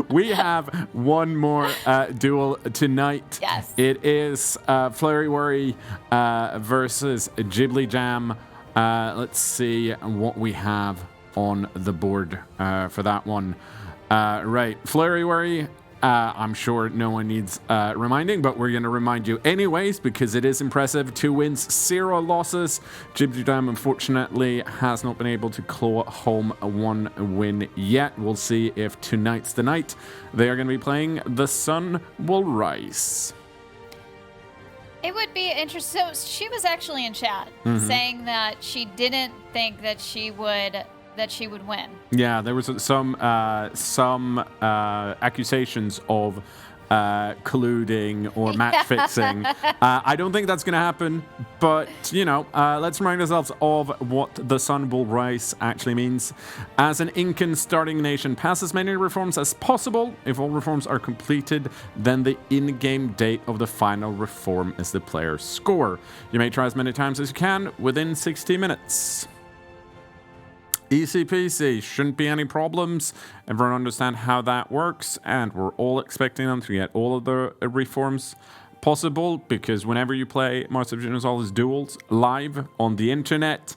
We have one more duel tonight. Yes. It is Florryworry versus JibblyJam. Let's see what we have on the board for that one. Right, Florryworry. I'm sure no one needs reminding, but we're going to remind you anyways because it is impressive. 2 wins, 0 losses. JibblyJam, unfortunately, has not been able to claw home 1 win yet. We'll see if tonight's the night. They are going to be playing The Sun Will Rise. It would be interesting. So she was actually in chat saying that she didn't think that she would win. Yeah, there was some accusations of colluding or match fixing. I don't think that's going to happen, but let's remind ourselves of what the Sun Will Rise actually means. As an Incan starting nation, pass as many reforms as possible. If all reforms are completed, then the in-game date of the final reform is the player's score. You may try as many times as you can within 60 minutes. Easy peasy, shouldn't be any problems. Everyone understand how that works, and we're all expecting them to get all of the reforms possible, because whenever you play Mars of Universalis Duels live on the internet,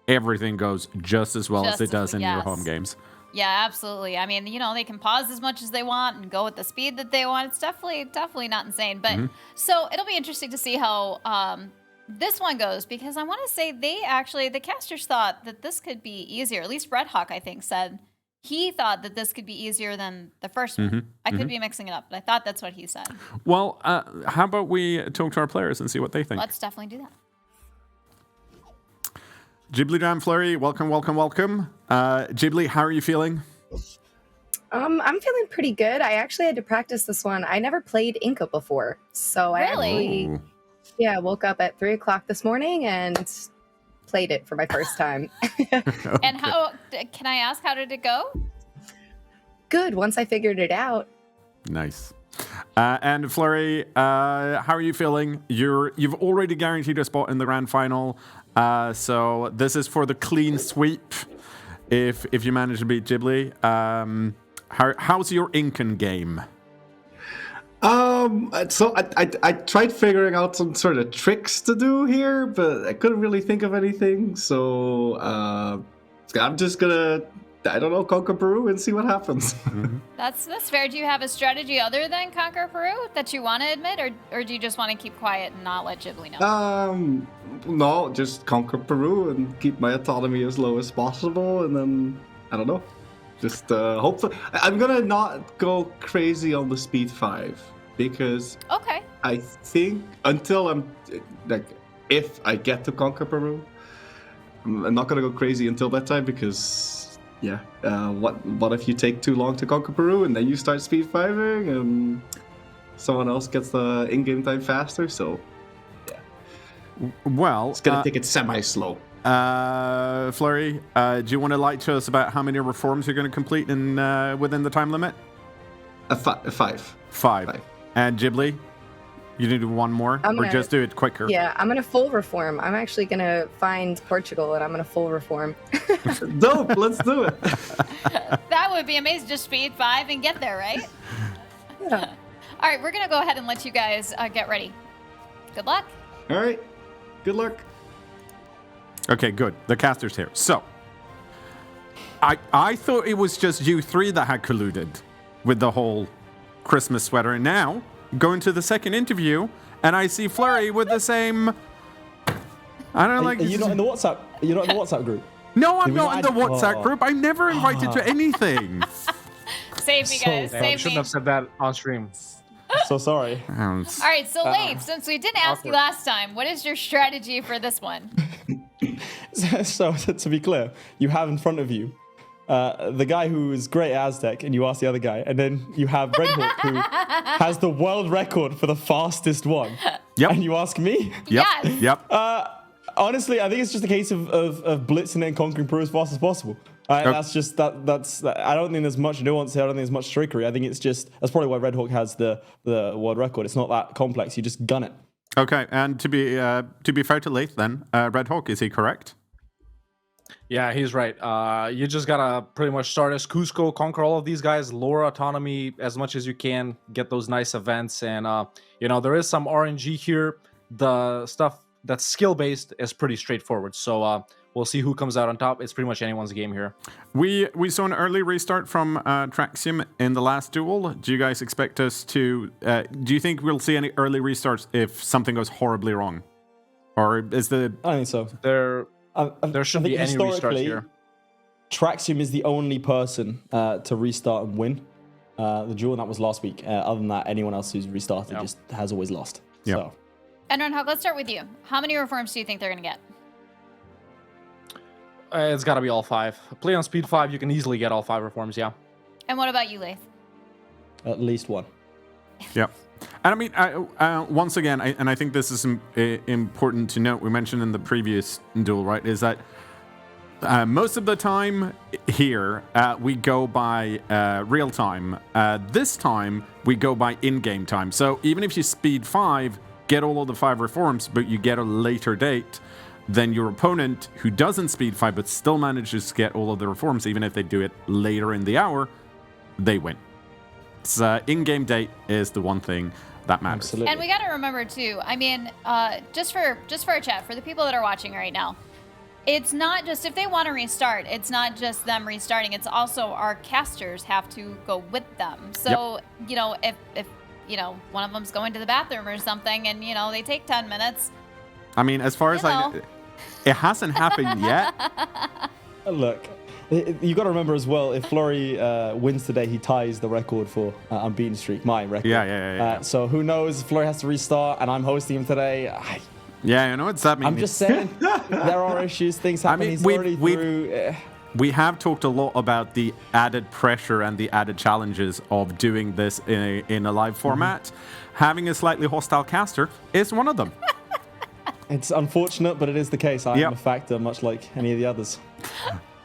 everything goes just as well as it does in your home games. Yeah, absolutely. I mean, they can pause as much as they want and go at the speed that they want. It's definitely not insane. But so it'll be interesting to see how this one goes, because I want to say the casters thought that this could be easier. At least Red Hawk, I think, said he thought that this could be easier than the first one. I could be mixing it up, but I thought that's what he said. Well, how about we talk to our players and see what they think? Let's definitely do that. JibblyJam, Flurry, welcome. Jibbly, how are you feeling? I'm feeling pretty good. I actually had to practice this one. I never played Inca before, so Really? I woke up at 3 o'clock this morning and played it for my first time. And can I ask, how did it go? Good, once I figured it out. Nice. And Flurry, how are you feeling? You've already guaranteed a spot in the grand final, so this is for the clean sweep. If you manage to beat Jibbly, how's your Incan game? So I tried figuring out some sort of tricks to do here, but I couldn't really think of anything. So I'm just gonna, conquer Peru and see what happens. That's fair. Do you have a strategy other than Conquer Peru that you want to admit, or do you just want to keep quiet and not let Jibbly know? No, just conquer Peru and keep my autonomy as low as possible, and then I don't know. Just hopefully, I'm gonna not go crazy on the speed 5 because I think until if I get to conquer Peru, I'm not gonna go crazy until that time because what if you take too long to conquer Peru and then you start speed 5ing and someone else gets the in-game time faster? So well, it's gonna take it semi-slow. Flurry, do you want to lie to us about how many reforms you're going to complete within the time limit? 5. 5. And Jibbly, you need to do one more, or just do it quicker? Yeah, I'm going to full reform. I'm actually going to find Portugal, and I'm going to full reform. Dope, let's do it. That would be amazing. Just speed 5 and get there, right? Yeah. All right, we're going to go ahead and let you guys get ready. Good luck. All right, good luck. Okay, good. The caster's here. So, I thought it was just you 3 that had colluded with the whole Christmas sweater. And now, going to the second interview, and I see Flurry with the same... I don't like... You're not in the WhatsApp? You're not in the WhatsApp group? No, I'm not in the WhatsApp group. I'm never invited to anything. Save me, guys. I shouldn't have said that on stream. So sorry. All right, so Leif, since we didn't ask you last time, what is your strategy for this one? So to be clear, you have in front of you the guy who is great at Aztec, and you ask the other guy, and then you have Red Hawk, who has the world record for the fastest one. Yep. And you ask me? Yep. Yes. Yep. Honestly, I think it's just a case of blitzing it and conquering Peru as fast as possible. That's just that's. I don't think there's much nuance here. I don't think there's much trickery. I think it's just that's probably why Red Hawk has the world record. It's not that complex. You just gun it. Okay, and to be fair to Leith, then Red Hawk, is he correct? Yeah, he's right. You just gotta pretty much start as Cusco, conquer all of these guys, lower autonomy as much as you can, get those nice events, and there is some RNG here. The stuff that's skill based is pretty straightforward. So we'll see who comes out on top. It's pretty much anyone's game here. We saw an early restart from Traxium in the last duel. Do you guys expect us to? Do you think we'll see any early restarts if something goes horribly wrong, or is the? I think so. There shouldn't be any restarts here. Traxium is the only person to restart and win the duel, and that was last week. Other than that, anyone else who's restarted just has always lost. Yep. So. And Renhog, let's start with you. How many reforms do you think they're going to get? It's got to be all 5. Play on speed 5, you can easily get all 5 reforms, yeah. And what about you, Laith? At least one. Yep. And I mean, once again, I think this is important to note. We mentioned in the previous duel, right, is that most of the time here, we go by real time. This time, we go by in-game time. So even if you speed 5, get all of the 5 reforms, but you get a later date, then your opponent, who doesn't speed 5 but still manages to get all of the reforms, even if they do it later in the hour, they win. So in-game date is the one thing that matters. Absolutely. And we got to remember too. I mean, just for our chat, for the people that are watching right now, it's not just if they want to restart. It's not just them restarting. It's also our casters have to go with them. So if one of them's going to the bathroom or something, and they take 10 minutes. I mean, as far as I know, it hasn't happened yet. Look. You got to remember as well, if Flurry wins today, he ties the record for unbeaten streak, my record. Yeah. So who knows? Flurry has to restart, and I'm hosting him today. Yeah, you know what's that mean? I'm just saying, there are issues, things happen. He's already through. We have talked a lot about the added pressure and the added challenges of doing this in a live format. Having a slightly hostile caster is one of them. It's unfortunate, but it is the case. I am a factor, much like any of the others.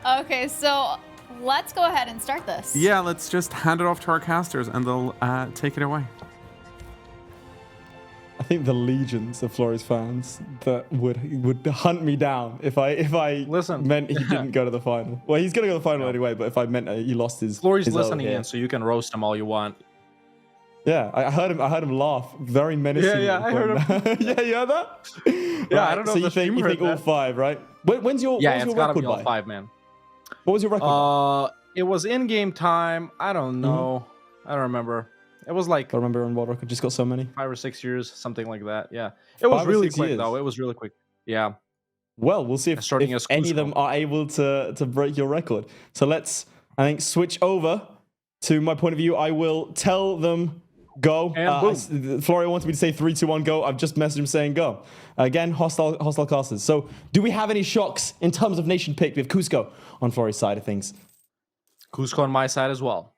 Okay, so let's go ahead and start this. Yeah, let's just hand it off to our casters and they'll take it away. I think the legions of Flurry's fans that would hunt me down if I meant he didn't go to the final. Well, he's going to go to the final anyway, but if I meant he lost his... Flurry's listening in, so you can roast him all you want. Yeah, I heard him laugh very menacingly. Yeah, I heard him. Yeah, you heard that? Yeah, right, I don't know so if you think all 5, right? When's your it's got to record be all by? 5, man. What was your record? It was in-game time. I don't know. I don't remember. It was like... I remember on what record. Just got so many. 5 or 6 years, something like that. Yeah. It was really quick, though. It was really quick. Yeah. Well, we'll see if any of them are able to break your record. So let's, I think, switch over to my point of view. I will tell them go. And Florry wanted me to say 3, 2, 1, go. I've just messaged him saying go. Again, hostile casters. So do we have any shocks in terms of nation pick? We have Cusco on Florry's side of things. Cusco on my side as well.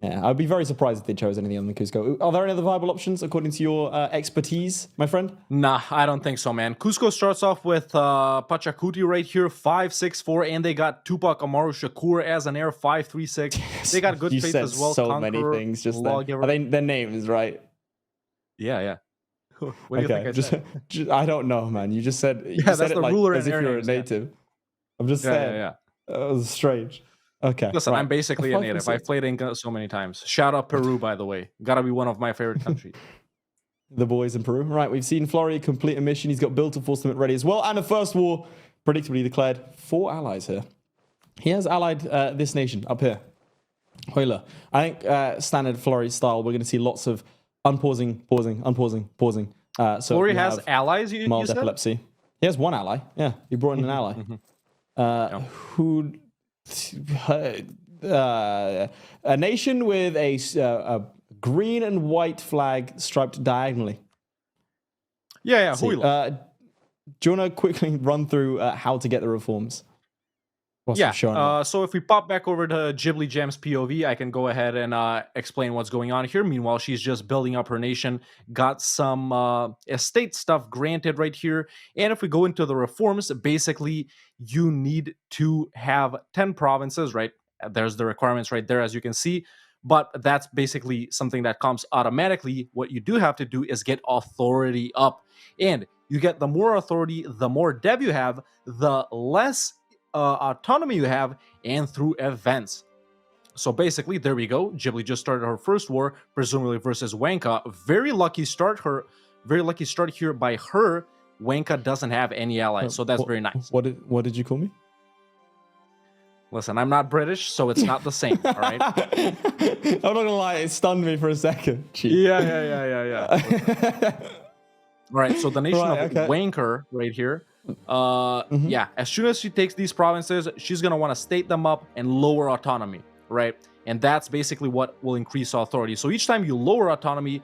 Yeah, I'd be very surprised if they chose anything other than Cusco. Are there any other viable options according to your expertise, my friend? Nah, I don't think so, man. Cusco starts off with Pachacuti right here, 5-6-4, and they got Tupac Amaru Shakur as an air 5-3-6. They got good faith as well. You said so many things just then. Are they their names, right? Yeah. What do you think I said? I don't know, man. You just said that's it the like ruler as if in you're a names, native. I'm just saying. Yeah. That was strange. Okay. Listen, right. I'm basically a native. I've played Inca so many times. Shout out Peru, by the way. Gotta be one of my favorite countries. The boys in Peru. Right, we've seen Flurry complete a mission. He's got Build to Force Limit ready as well. And the first war, predictably declared, 4 allies here. He has allied this nation up here. Hoyla. I think standard Flurry style, we're going to see lots of unpausing. So Flurry has allies, you mild said? epilepsy. He has one ally. Yeah, he brought in an ally. Who... a nation with a green and white flag striped diagonally. Yeah. Do you want to quickly run through how to get the reforms? So if we pop back over to JibblyJam's POV, I can go ahead and explain what's going on here. Meanwhile, she's just building up her nation, got some estate stuff granted right here. And if we go into the reforms, basically you need to have 10 provinces, right? There's the requirements right there, as you can see. But that's basically something that comes automatically. What you do have to do is get authority up. And you get the more authority, the more dev you have, the less autonomy you have and through events. So basically, there we go. Ghibli just started her first war, presumably versus Wanka. Very lucky start here by her. Wanka doesn't have any allies, so that's very nice. What did you call me? Listen, I'm not British, so it's not the same, all right? I'm not gonna lie, it stunned me for a second. Yeah. All right, so the nation of Wanker right here. Yeah, as soon as she takes these provinces, she's gonna want to state them up and lower autonomy, right? And that's basically what will increase authority. So each time you lower autonomy,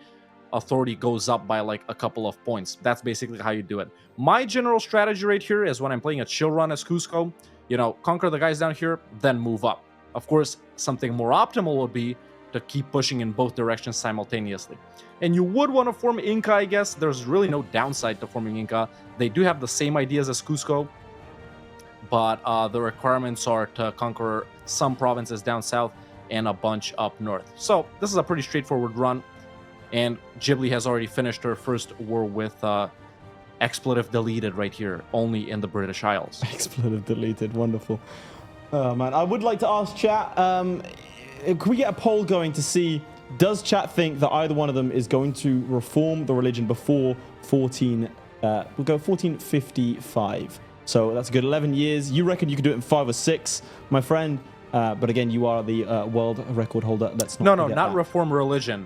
authority goes up by like a couple of points. That's basically how you do it. My general strategy right here is when I'm playing a chill run as Cusco, you know, conquer the guys down here, then move up. Of course, something more optimal would be to keep pushing in both directions simultaneously. And you would want to form Inca, I guess. There's really no downside to forming Inca. They do have the same ideas as Cusco, but the requirements are to conquer some provinces down south and a bunch up north. So this is a pretty straightforward run. And Ghibli has already finished her first war with expletive deleted right here, only in the British Isles. Expletive deleted, wonderful. Oh man, I would like to ask chat, can we get a poll going to see, does chat think that either one of them is going to reform the religion before 1455? So that's a good 11 years. You reckon you could do it in 5 or 6, my friend? But again, you are the world record holder. Let's not forget not that. reform religion.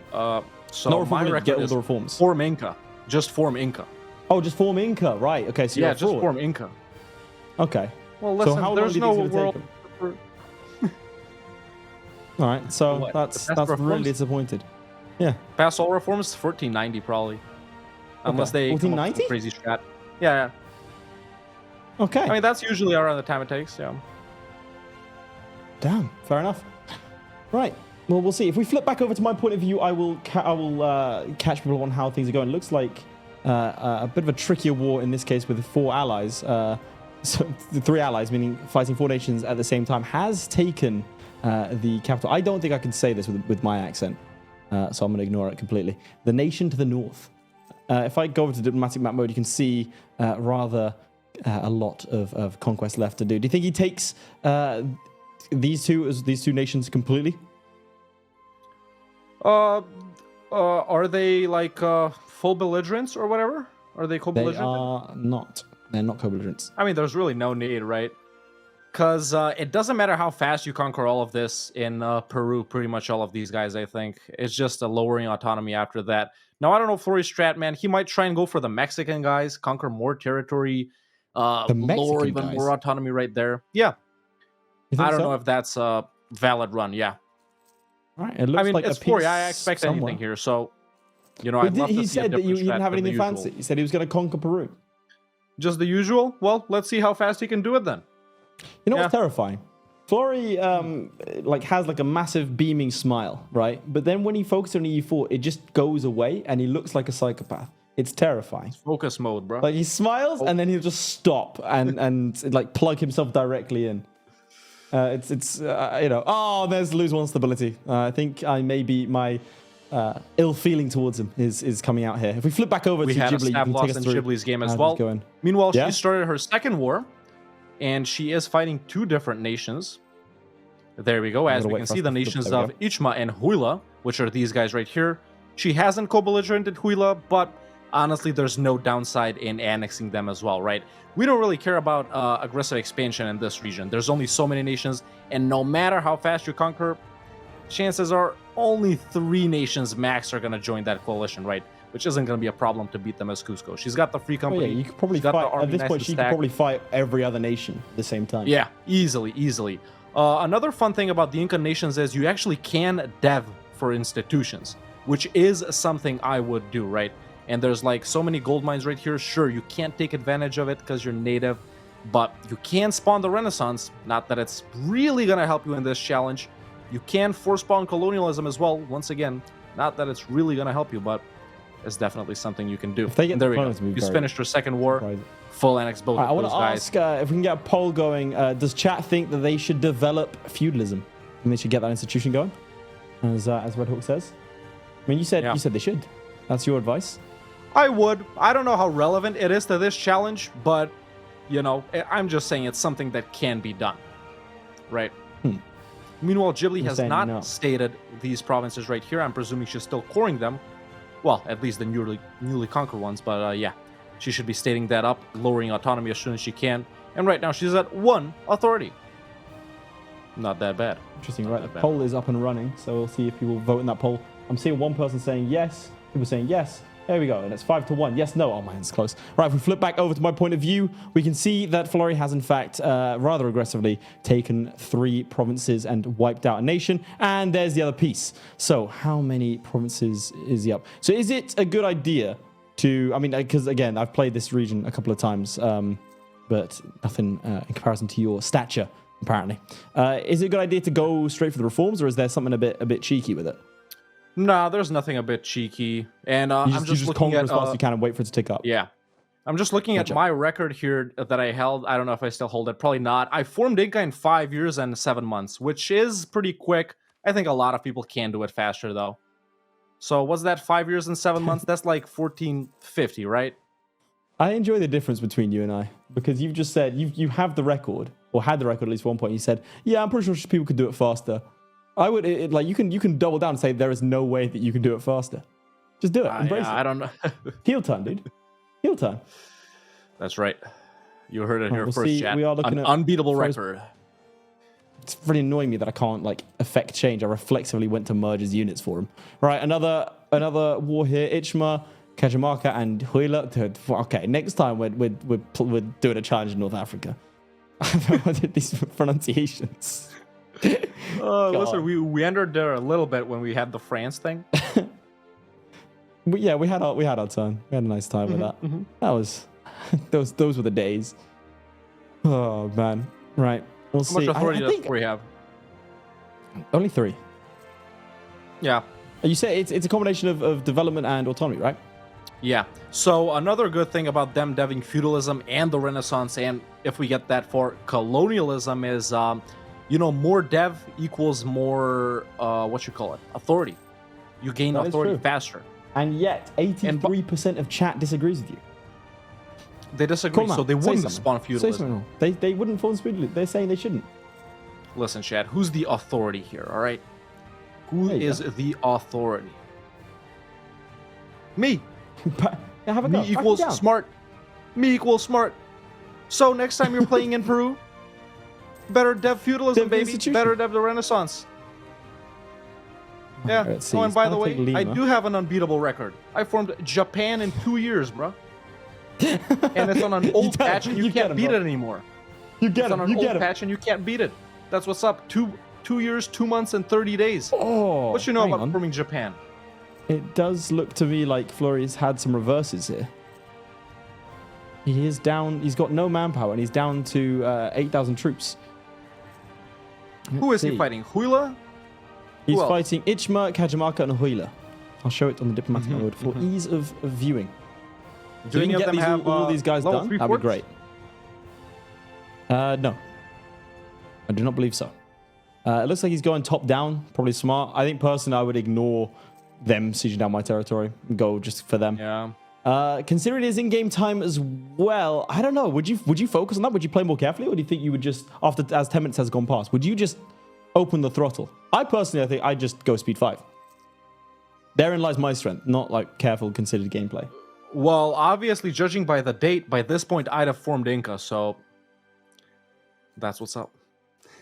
So not reform my religion, get all is the reforms. Form Inca. Just form Inca. Oh, just form Inca, right? Okay, so yeah, just form Inca. Okay. Well, listen, so how there's long do you no think it's world. gonna take? All right, so What? that's The best really reforms? disappointed. Yeah. Pass all reforms 1490 probably, unless they come up with 1490? a crazy strat. Yeah. Okay. I mean that's usually around the time it takes. Yeah. Damn. Fair enough. Right. Well, we'll see. If we flip back over to my point of view, I will catch people on how things are going. Looks like a bit of a trickier war in this case with 4 allies. So the 3 allies, meaning fighting 4 nations at the same time, has taken the capital. I don't think I can say this with my accent, so I'm going to ignore it completely. The nation to the north. If I go over to diplomatic map mode, you can see rather a lot of conquest left to do. Do you think he takes these two nations completely? Are they like full belligerents or whatever? Are they co-belligerent? They are not. They're not co-belligerents. I mean, there's really no need, right? Because it doesn't matter how fast you conquer all of this in Peru, pretty much all of these guys, I think. It's just a lowering autonomy after that. Now, I don't know Florry Strat, man. He might try and go for the Mexican guys, conquer more territory, lower even more autonomy right there. Yeah. I don't know if that's a valid run, yeah. Right, it looks I mean, like it's Florry. I expect anything here, so, you know, I'd love to see he said that you didn't have anything fancy. usual. He said he was going to conquer Peru. Just the usual? Well, let's see how fast he can do it then. You know what's terrifying? Florry has like a massive beaming smile, right? But then when he focuses on E4, it just goes away and he looks like a psychopath. It's terrifying. It's focus mode, bro. Like he smiles and then he'll just stop and like plug himself directly in. Oh, there's lose 1 stability. I think my ill feeling towards him is coming out here. If we flip back over to Ghibli, you can take us through Ghibli's game as well. Meanwhile, she started her second war, and she is fighting 2 different nations. There we go. As we can see, the nations of Ichma and Huila, which are these guys right here. She hasn't co-belligerented Huila, but honestly, there's no downside in annexing them as well, right? We don't really care about aggressive expansion in this region. There's only so many nations, and no matter how fast you conquer, chances are only 3 nations max are going to join that coalition, right? Which isn't going to be a problem to beat them as Cusco. She's got the free company. You could probably fight, at this point, she could probably fight every other nation at the same time. Yeah, easily. Another fun thing about the Incan nations is you actually can dev for institutions, which is something I would do, right? And there's like so many gold mines right here. Sure, you can't take advantage of it because you're native, but you can spawn the Renaissance. Not that it's really going to help you in this challenge. You can force spawn colonialism as well. Once again, not that it's really going to help you, but it's definitely something you can do. If they get and there we go. You finished your second war. Full annex both of those guys. I want to ask if we can get a poll going. Does chat think that they should develop feudalism and they should get that institution going, as Red Hawk says? I mean, you said they should. That's your advice. I would. I don't know how relevant it is to this challenge, but I'm just saying it's something that can be done, right? Meanwhile, Ghibli You're has saying not no. stated these provinces right here. I'm presuming she's still coring them. Well, at least the newly conquered ones, but yeah. She should be stating that up, lowering autonomy as soon as she can. And right now, she's at 1 authority. Not that bad. Interesting, Not right? that The bad. poll is up and running, so we'll see if people vote in that poll. I'm seeing one person saying yes, people saying yes. There we go, and it's 5-1. Yes, no. Oh man, it's close. Right, if we flip back over to my point of view, we can see that Florry has in fact rather aggressively taken 3 provinces and wiped out a nation. And there's the other piece. So how many provinces is he up? So is it a good idea to, I mean, because again, I've played this region a couple of times, but nothing in comparison to your stature, apparently. Is it a good idea to go straight for the reforms, or is there something a bit cheeky with it? Nah, there's nothing a bit cheeky. And You I'm just looking conquer at... as fast as you can and wait for it to tick up. Yeah. I'm just looking Gotcha. at my record here that I held. I don't know if I still hold it. Probably not. I formed Inca in 5 years and 7 months, which is pretty quick. I think a lot of people can do it faster, though. So what's that, 5 years and 7 months? That's like 1450, right? I enjoy the difference between you and I, because you've just said you have the record, or had the record at least one point. You said, yeah, I'm pretty sure people could do it faster. I would like you can double down and say there is no way that you can do it faster. Just do it. Embrace it. I don't know. Heel turn, dude. Heel turn. That's right. You heard it here we'll first, see. chat. We are looking An at unbeatable first- record. It's really annoying me that I can't like affect change. I reflexively went to merge his units for him. Right, another war here. Ichma, Cajamarca, and Huila. Okay, next time we're doing a challenge in North Africa. I did these pronunciations. Listen, we entered there a little bit when we had the France thing. But yeah, we had our turn. We had a nice time with that. That was those were the days. Oh man, right. We'll How much see. authority I does think we have? only 3. Yeah. You say it's a combination of development and autonomy, right? Yeah. So another good thing about them deving feudalism and the Renaissance, and if we get that for colonialism, is more dev equals more authority. You gain That is authority true. faster. And yet, 83% of chat disagrees with you. They disagree, Come on, so they say wouldn't something. spawn Say feudalism. something. They wouldn't form feudalism. They're saying they shouldn't. Listen, Chad, who's the authority here? All right, who There you is the authority? Me. Yeah, have a Me go. Write it equals down. smart. Me equals smart. So next time you're playing in Peru, better dev feudalism, Dev baby. institution. Better dev the Renaissance. Yeah. Let's see. Oh, and It's by gonna the way, take Lima. I do have an unbeatable record. I formed Japan in 2 years, bro. And it's on an old get patch, him. and you You get can't him, beat bro. it anymore. You get It's on him. an You old get him. patch, and you can't beat it. That's what's up. Two years, 2 months, and 30 days. Oh, What you know hang about on. forming Japan? It does look to me like Florry's had some reverses here. He is down. He's got no manpower, and he's down to 8,000 troops. Who is he fighting? Huila? He's Who else? fighting Ichma, Cajamarca, and Huila. I'll show it on the diplomatic mode for ease of viewing. Do we any can of get them these, have all these guys level done? 3 That'd be forts? great. No. I do not believe so. It looks like he's going top down. Probably smart. I think personally I would ignore them sieging down my territory and go just for them. Yeah. Considering his in-game time as well, I don't know. Would you focus on that? Would you play more carefully, or do you think you would just, as 10 minutes has gone past, would you just open the throttle? I think I'd just go speed 5. Therein lies my strength, not like careful, considered gameplay. Well, obviously, judging by the date, by this point, I'd have formed Inca, so that's what's up.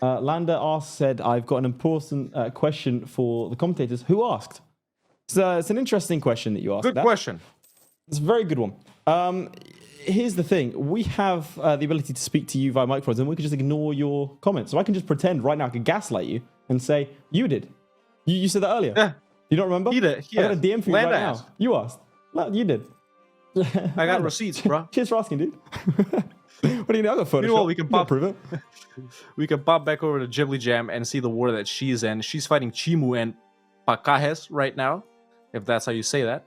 Landa said, I've got an important question for the commentators. Who asked? It's an interesting question that you asked. Good question. It's a very good one. Here's the thing. We have the ability to speak to you via microphones, and we can just ignore your comments. So I can just pretend right now, I can gaslight you and say, you did. You said that earlier. Yeah. You don't remember? He did. I got a DM for you Landa right asked. now. You asked. No, you did. I got receipts, bro. Cheers for asking, dude. What do you know? I got Photoshop. Meanwhile, we can You gotta pop- prove it. We can pop back over to JibblyJam and see the war that she's in. She's fighting Chimu and Pacajes right now, if that's how you say that.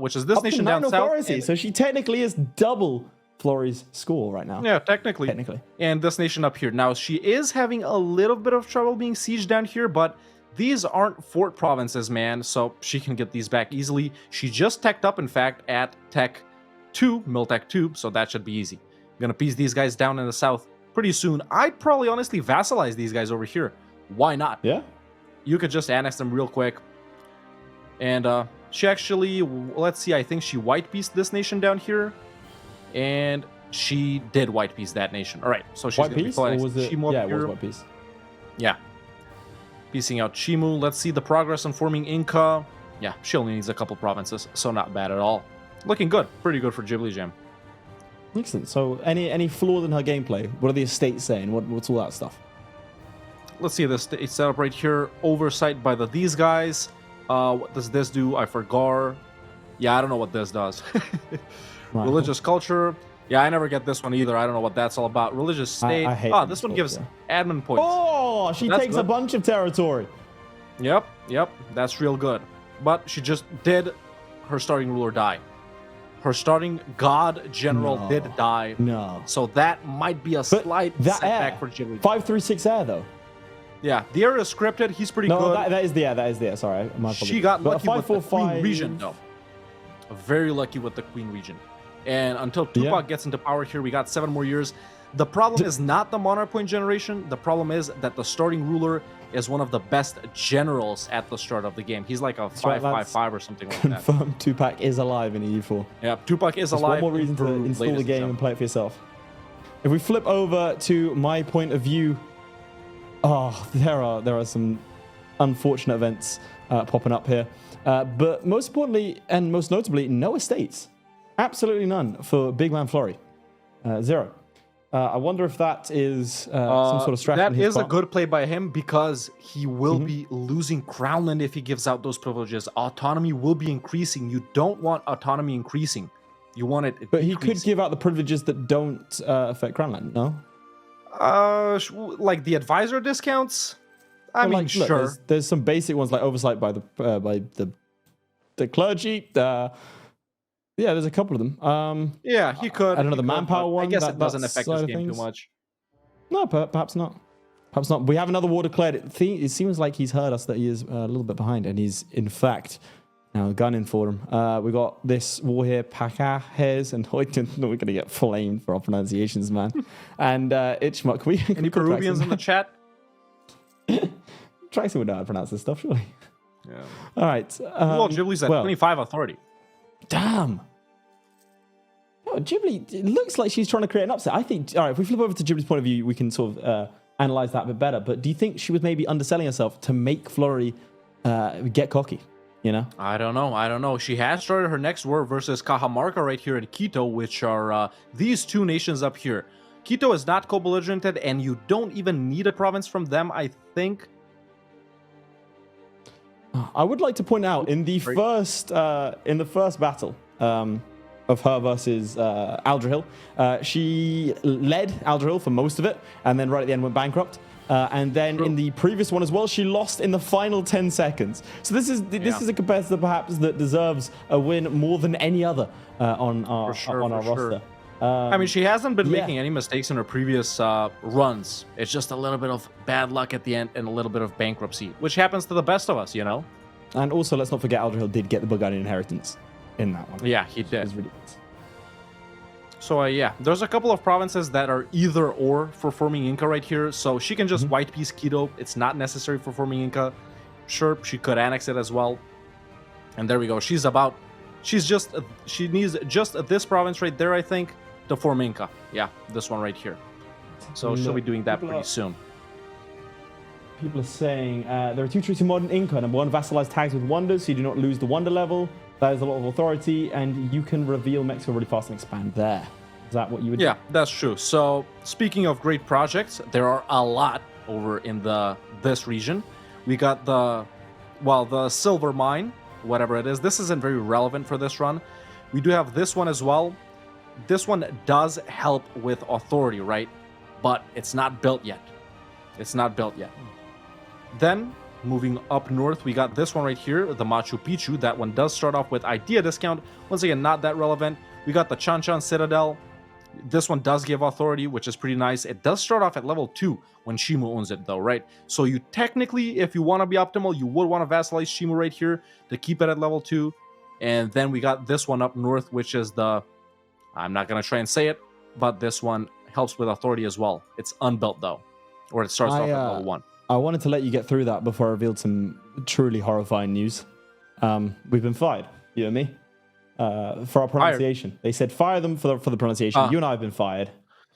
Which is this Up to nation 9 down south. authority, and- so she technically is double Florry's score right now. Yeah, technically. Technically. And this nation up here. Now, she is having a little bit of trouble being sieged down here, but these aren't fort provinces, man, so she can get these back easily. She just teched up, in fact, at Tech 2, Miltech 2, so that should be easy. Gonna piece these guys down in the south pretty soon. I'd probably honestly vassalize these guys over here. Why not? Yeah. You could just annex them real quick. And she actually, let's see, I think she white pieced this nation down here. And she did white piece that nation. All right, so she's White gonna be piece, or annexing was it? Chimu up Yeah, it was here. white piece. Yeah. Piecing out Chimu. Let's see the progress on forming Inca. Yeah, she only needs a couple provinces, so not bad at all. Looking good. Pretty good for JibblyJam. Excellent. So any flaws in her gameplay? What are the estates saying? What's all that stuff? Let's see this setup right here. Oversight by these guys. What does this do? I forgot. Yeah, I don't know what this does. Right. Religious culture. Yeah, I never get this one either. I don't know what that's all about. Religious state. I hate This one religious gives culture. admin points. Oh, she That's takes a good. bunch of territory. Yep, that's real good. But she just did her starting ruler die. Her starting god general No. did die. No. So that might be a But slight that setback air, for Jibbly. 536 air though. Yeah, the area is scripted. He's pretty No, good. that is the air. That is the air. Sorry, my apologies. She got But a lucky with the 545 Queen region, though. Very lucky with the Queen region. And until Tupac gets into power here, we got 7 more years. The problem is not the monarch point generation. The problem is that the starting ruler is one of the best generals at the start of the game. He's like a right, 555 or something like that. Confirmed Tupac is alive in EU4. Yeah, Tupac is That's alive. one more reason to Peru, install the ladies game and play it for yourself. If we flip over to my point of view, there are some unfortunate events popping up here. But most importantly and most notably, no estates. Absolutely none for Big Man Florry. 0. I wonder if that is some sort of strategy. That on his is a part. good play by him because he will be losing Crownland if he gives out those privileges. Autonomy will be increasing. You don't want autonomy increasing. You want it But he could decreasing. give out the privileges that don't affect Crownland, no? Like the advisor discounts? I Well, mean, like, look, sure. there's some basic ones like oversight by the clergy. Yeah, there's a couple of them. Yeah, he could. I don't know, he the could, manpower but one, I guess that- it doesn't that affect side this of game too things. much. No, perhaps not. Perhaps not. We have another war declared. It seems like he's heard us that he is a little bit behind, and he's in fact now gunning for him. We got this war here, Pacajes, and we're going to get flamed for our pronunciations, man. And Ichmuk. Any Peruvians in the chat? Traxon would know how to pronounce this stuff, surely. Yeah. All right. Well, Ghibli's at 25 authority. Damn. Oh, Ghibli, it looks like she's trying to create an upset. I think, all right, if we flip over to Ghibli's point of view, we can sort of analyze that a bit better. But do you think she was maybe underselling herself to make Florry get cocky? You know? I don't know. She has started her next war versus Cajamarca right here in Quito, which are these two nations up here. Quito is not co-belligerented, and you don't even need a province from them, I think. I would like to point out in the first battle of her versus Aldrahill, she led Aldrahill for most of it, and then right at the end went bankrupt. And then in the previous one as well, she lost in the final 10 seconds. So this is a competitor perhaps that deserves a win more than any other on our roster. I mean, she hasn't been making any mistakes in her previous runs. It's just a little bit of bad luck at the end and a little bit of bankruptcy, which happens to the best of us, you know? And also, let's not forget, Aldrahill did get the Burgundian inheritance in that one. Yeah, he It did. was ridiculous. So, yeah, there's a couple of provinces that are either or for forming Inca right here. So she can just white piece Quito. It's not necessary for forming Inca. Sure, she could annex it as well. And there we go. She needs just this province right there, I think, to form Inca. Yeah, this one right here. So she'll be doing that pretty soon. People are saying there are two tricks in modern Inca. Number one, vassalize tags with wonders so you do not lose the wonder level. That is a lot of authority, and you can reveal Mexico really fast and expand there. Is that what you would do? Yeah, that's true. So speaking of great projects, there are a lot over in this region. We got the silver mine, whatever it is. This isn't very relevant for this run. We do have this one as well. This one does help with authority, right? But it's not built yet. Then, moving up north, we got this one right here, the Machu Picchu. That one does start off with idea discount. Once again, not that relevant. We got the Chan Chan Citadel. This one does give authority, which is pretty nice. It does start off at level 2 when Shimu owns it, though, right? So you technically, if you want to be optimal, you would want to vassalize Shimu right here to keep it at level 2. And then we got this one up north, which is I'm not going to try and say it, but this one helps with authority as well. It's unbuilt though, or it starts off at level 1. I wanted to let you get through that before I revealed some truly horrifying news. We've been fired, you and me, for our pronunciation. Fired. They said fire them for the pronunciation. You and I have been fired.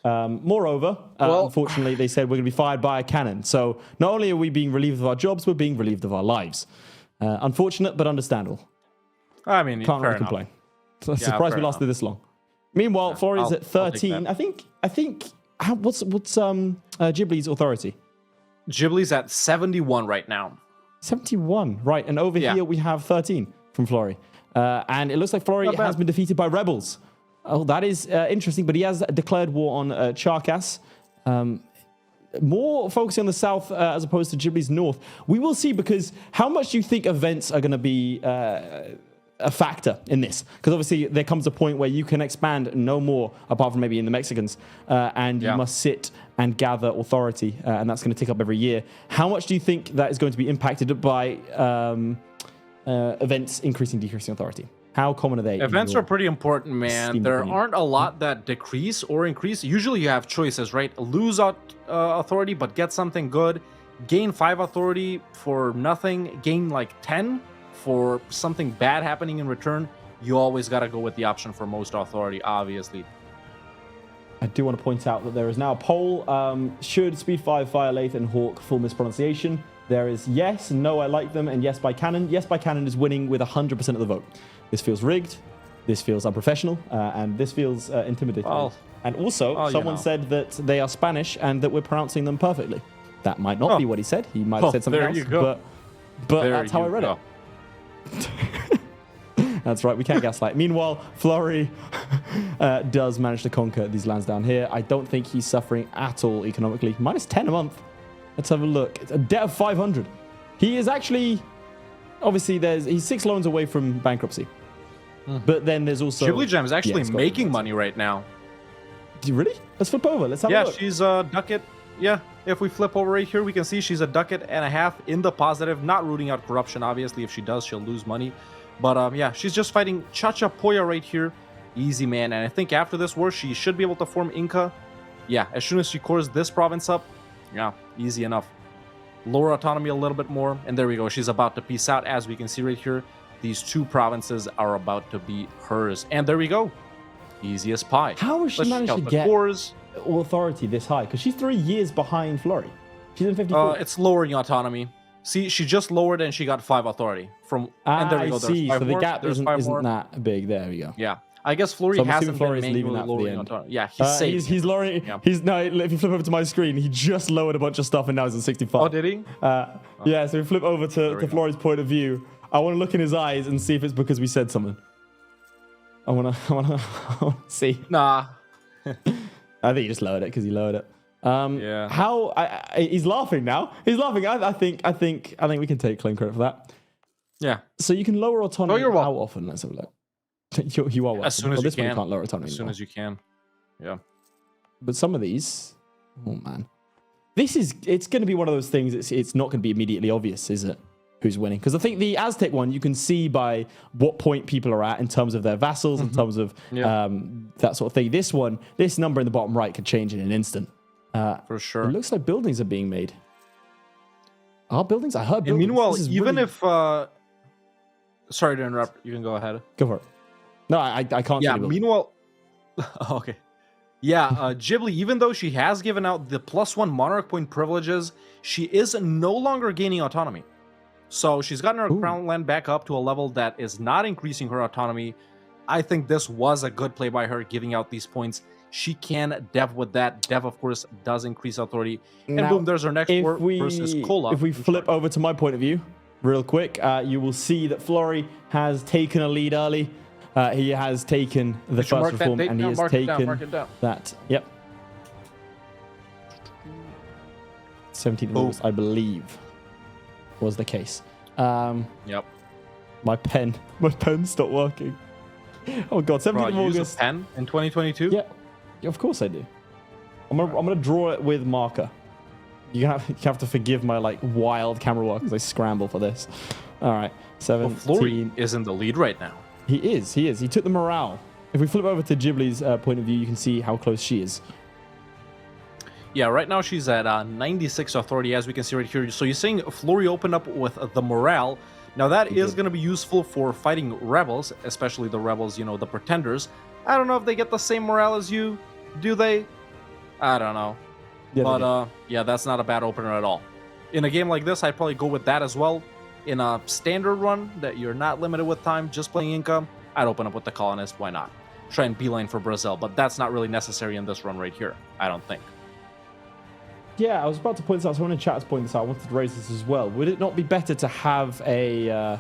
Moreover, unfortunately, they said we're going to be fired by a cannon. So not only are we being relieved of our jobs, we're being relieved of our lives. Unfortunate, but understandable. I mean, can't really complain. So surprised we lasted this long. Meanwhile, Florry is at 13. I think. What's Ghibly's authority? Ghibly's at 71 right now. 71, right? And over here we have 13 from Florry, and it looks like Florry has been defeated by rebels. Oh, that is interesting, but he has declared war on Charkas. More focusing on the south as opposed to Ghibly's north. We will see, because how much do you think events are going to be a factor in this? Because obviously there comes a point where you can expand no more, apart from maybe in the Mexicans, and you must sit and gather authority, and that's going to tick up every year. How much do you think that is going to be impacted by events increasing, decreasing authority? How common are they? Events are pretty important, man. There aren't a lot that decrease or increase. Usually you have choices, right? Lose authority, but get something good. Gain 5 authority for nothing. Gain like 10 for something bad happening in return. You always got to go with the option for most authority, obviously. I do want to point out that there is now a poll. Should Speed 5 fire Lathe and Hawk full mispronunciation? There is yes, no, I like them, and yes by cannon. Yes by cannon is winning with 100% of the vote. This feels rigged, this feels unprofessional, and this feels intimidating. And also, someone said that they are Spanish and that we're pronouncing them perfectly. That might not be what he said. He might have said something else, but that's how I read it. That's right, we can't gaslight. Meanwhile, Florry does manage to conquer these lands down here. I don't think he's suffering at all economically. -10 a month. Let's have a look. It's a debt of 500. He is actually, obviously, he's 6 loans away from bankruptcy. But then there's also JibblyJam is actually making money right now. Really? Let's flip over. Let's have a look. Yeah, she's a ducat. Yeah, if we flip over right here, we can see she's a ducat and a half in the positive. Not rooting out corruption, obviously. If she does, she'll lose money. But yeah, she's just fighting Chachapoya right here. Easy, man. And I think after this war, she should be able to form Inca. Yeah, as soon as she cores this province up, yeah, easy enough. Lower autonomy a little bit more, and there we go. She's about to peace out, as we can see right here. These 2 provinces are about to be hers, and there we go. Easy as pie. How has she managed to get authority this high? Because she's 3 years behind Florry. She's in 54. It's lowering autonomy. See, she just lowered and she got 5 authority from. And there we go. I see. So the gap isn't that big. There we go. Yeah. I guess Florry hasn't been manually lowering autonomy. Yeah, he's lowering. Yeah. No, if you flip over to my screen, he just lowered a bunch of stuff and now he's at 65. Oh, did he? Yeah, so we flip over to Florry's point of view. I want to look in his eyes and see if it's because we said something. I want to see. Nah. I think he just lowered it because he lowered it. Yeah. How he's laughing now. He's laughing. I think we can take claim credit for that. Yeah. So you can lower autonomy how often? Let's have a look. You are welcome. As soon as you this can. One you can't lower autonomy. As soon as you can. Yeah. But some of these, oh man, it's going to be one of those things. It's not going to be immediately obvious, is it? Who's winning? Because I think the Aztec one, you can see by what point people are at in terms of their vassals, in terms of that sort of thing. This one, this number in the bottom right could change in an instant. For sure. It looks like buildings are being made. Are buildings? I heard buildings. And meanwhile, even if... sorry to interrupt. You can go ahead. Go for it. No, I can't. Yeah, meanwhile... okay. Yeah, Ghibli, even though she has given out the +1 monarch point privileges, she is no longer gaining autonomy. So she's gotten her crown land back up to a level that is not increasing her autonomy. I think this was a good play by her, giving out these points. She can dev with that. Dev, of course, does increase authority. And now, boom, there's our next war versus Kola. If we flip over to my point of view, real quick, you will see that Florry has taken a lead early. He has taken the first reform, and he has taken that. Yep. 17th of August, I believe, was the case. Yep. My pen stopped working. Oh god, 17th of August. Use a pen in 2022? Yeah, of course I do. I'm gonna draw it with marker. You have to forgive my wild camera work as I scramble for this. All right, 17. Well, Florry is in the lead right now. He is. He took the morale. If we flip over to Ghibli's point of view, you can see how close she is. Yeah, right now she's at 96 authority, as we can see right here. So you're saying Flurry opened up with the morale. Now that is going to be useful for fighting rebels, especially the rebels, you know, the pretenders. I don't know if they get the same morale as you. Do they? I don't know. Yeah, But yeah, that's not a bad opener at all. In a game like this, I'd probably go with that as well. In a standard run that you're not limited with time, just playing Inca, I'd open up with the colonist. Why not? Try and beeline for Brazil, but that's not really necessary in this run right here, I don't think. Yeah, I was about to point this out. Someone in chat has pointed this out. I wanted to raise this as well. Would it not be better to have a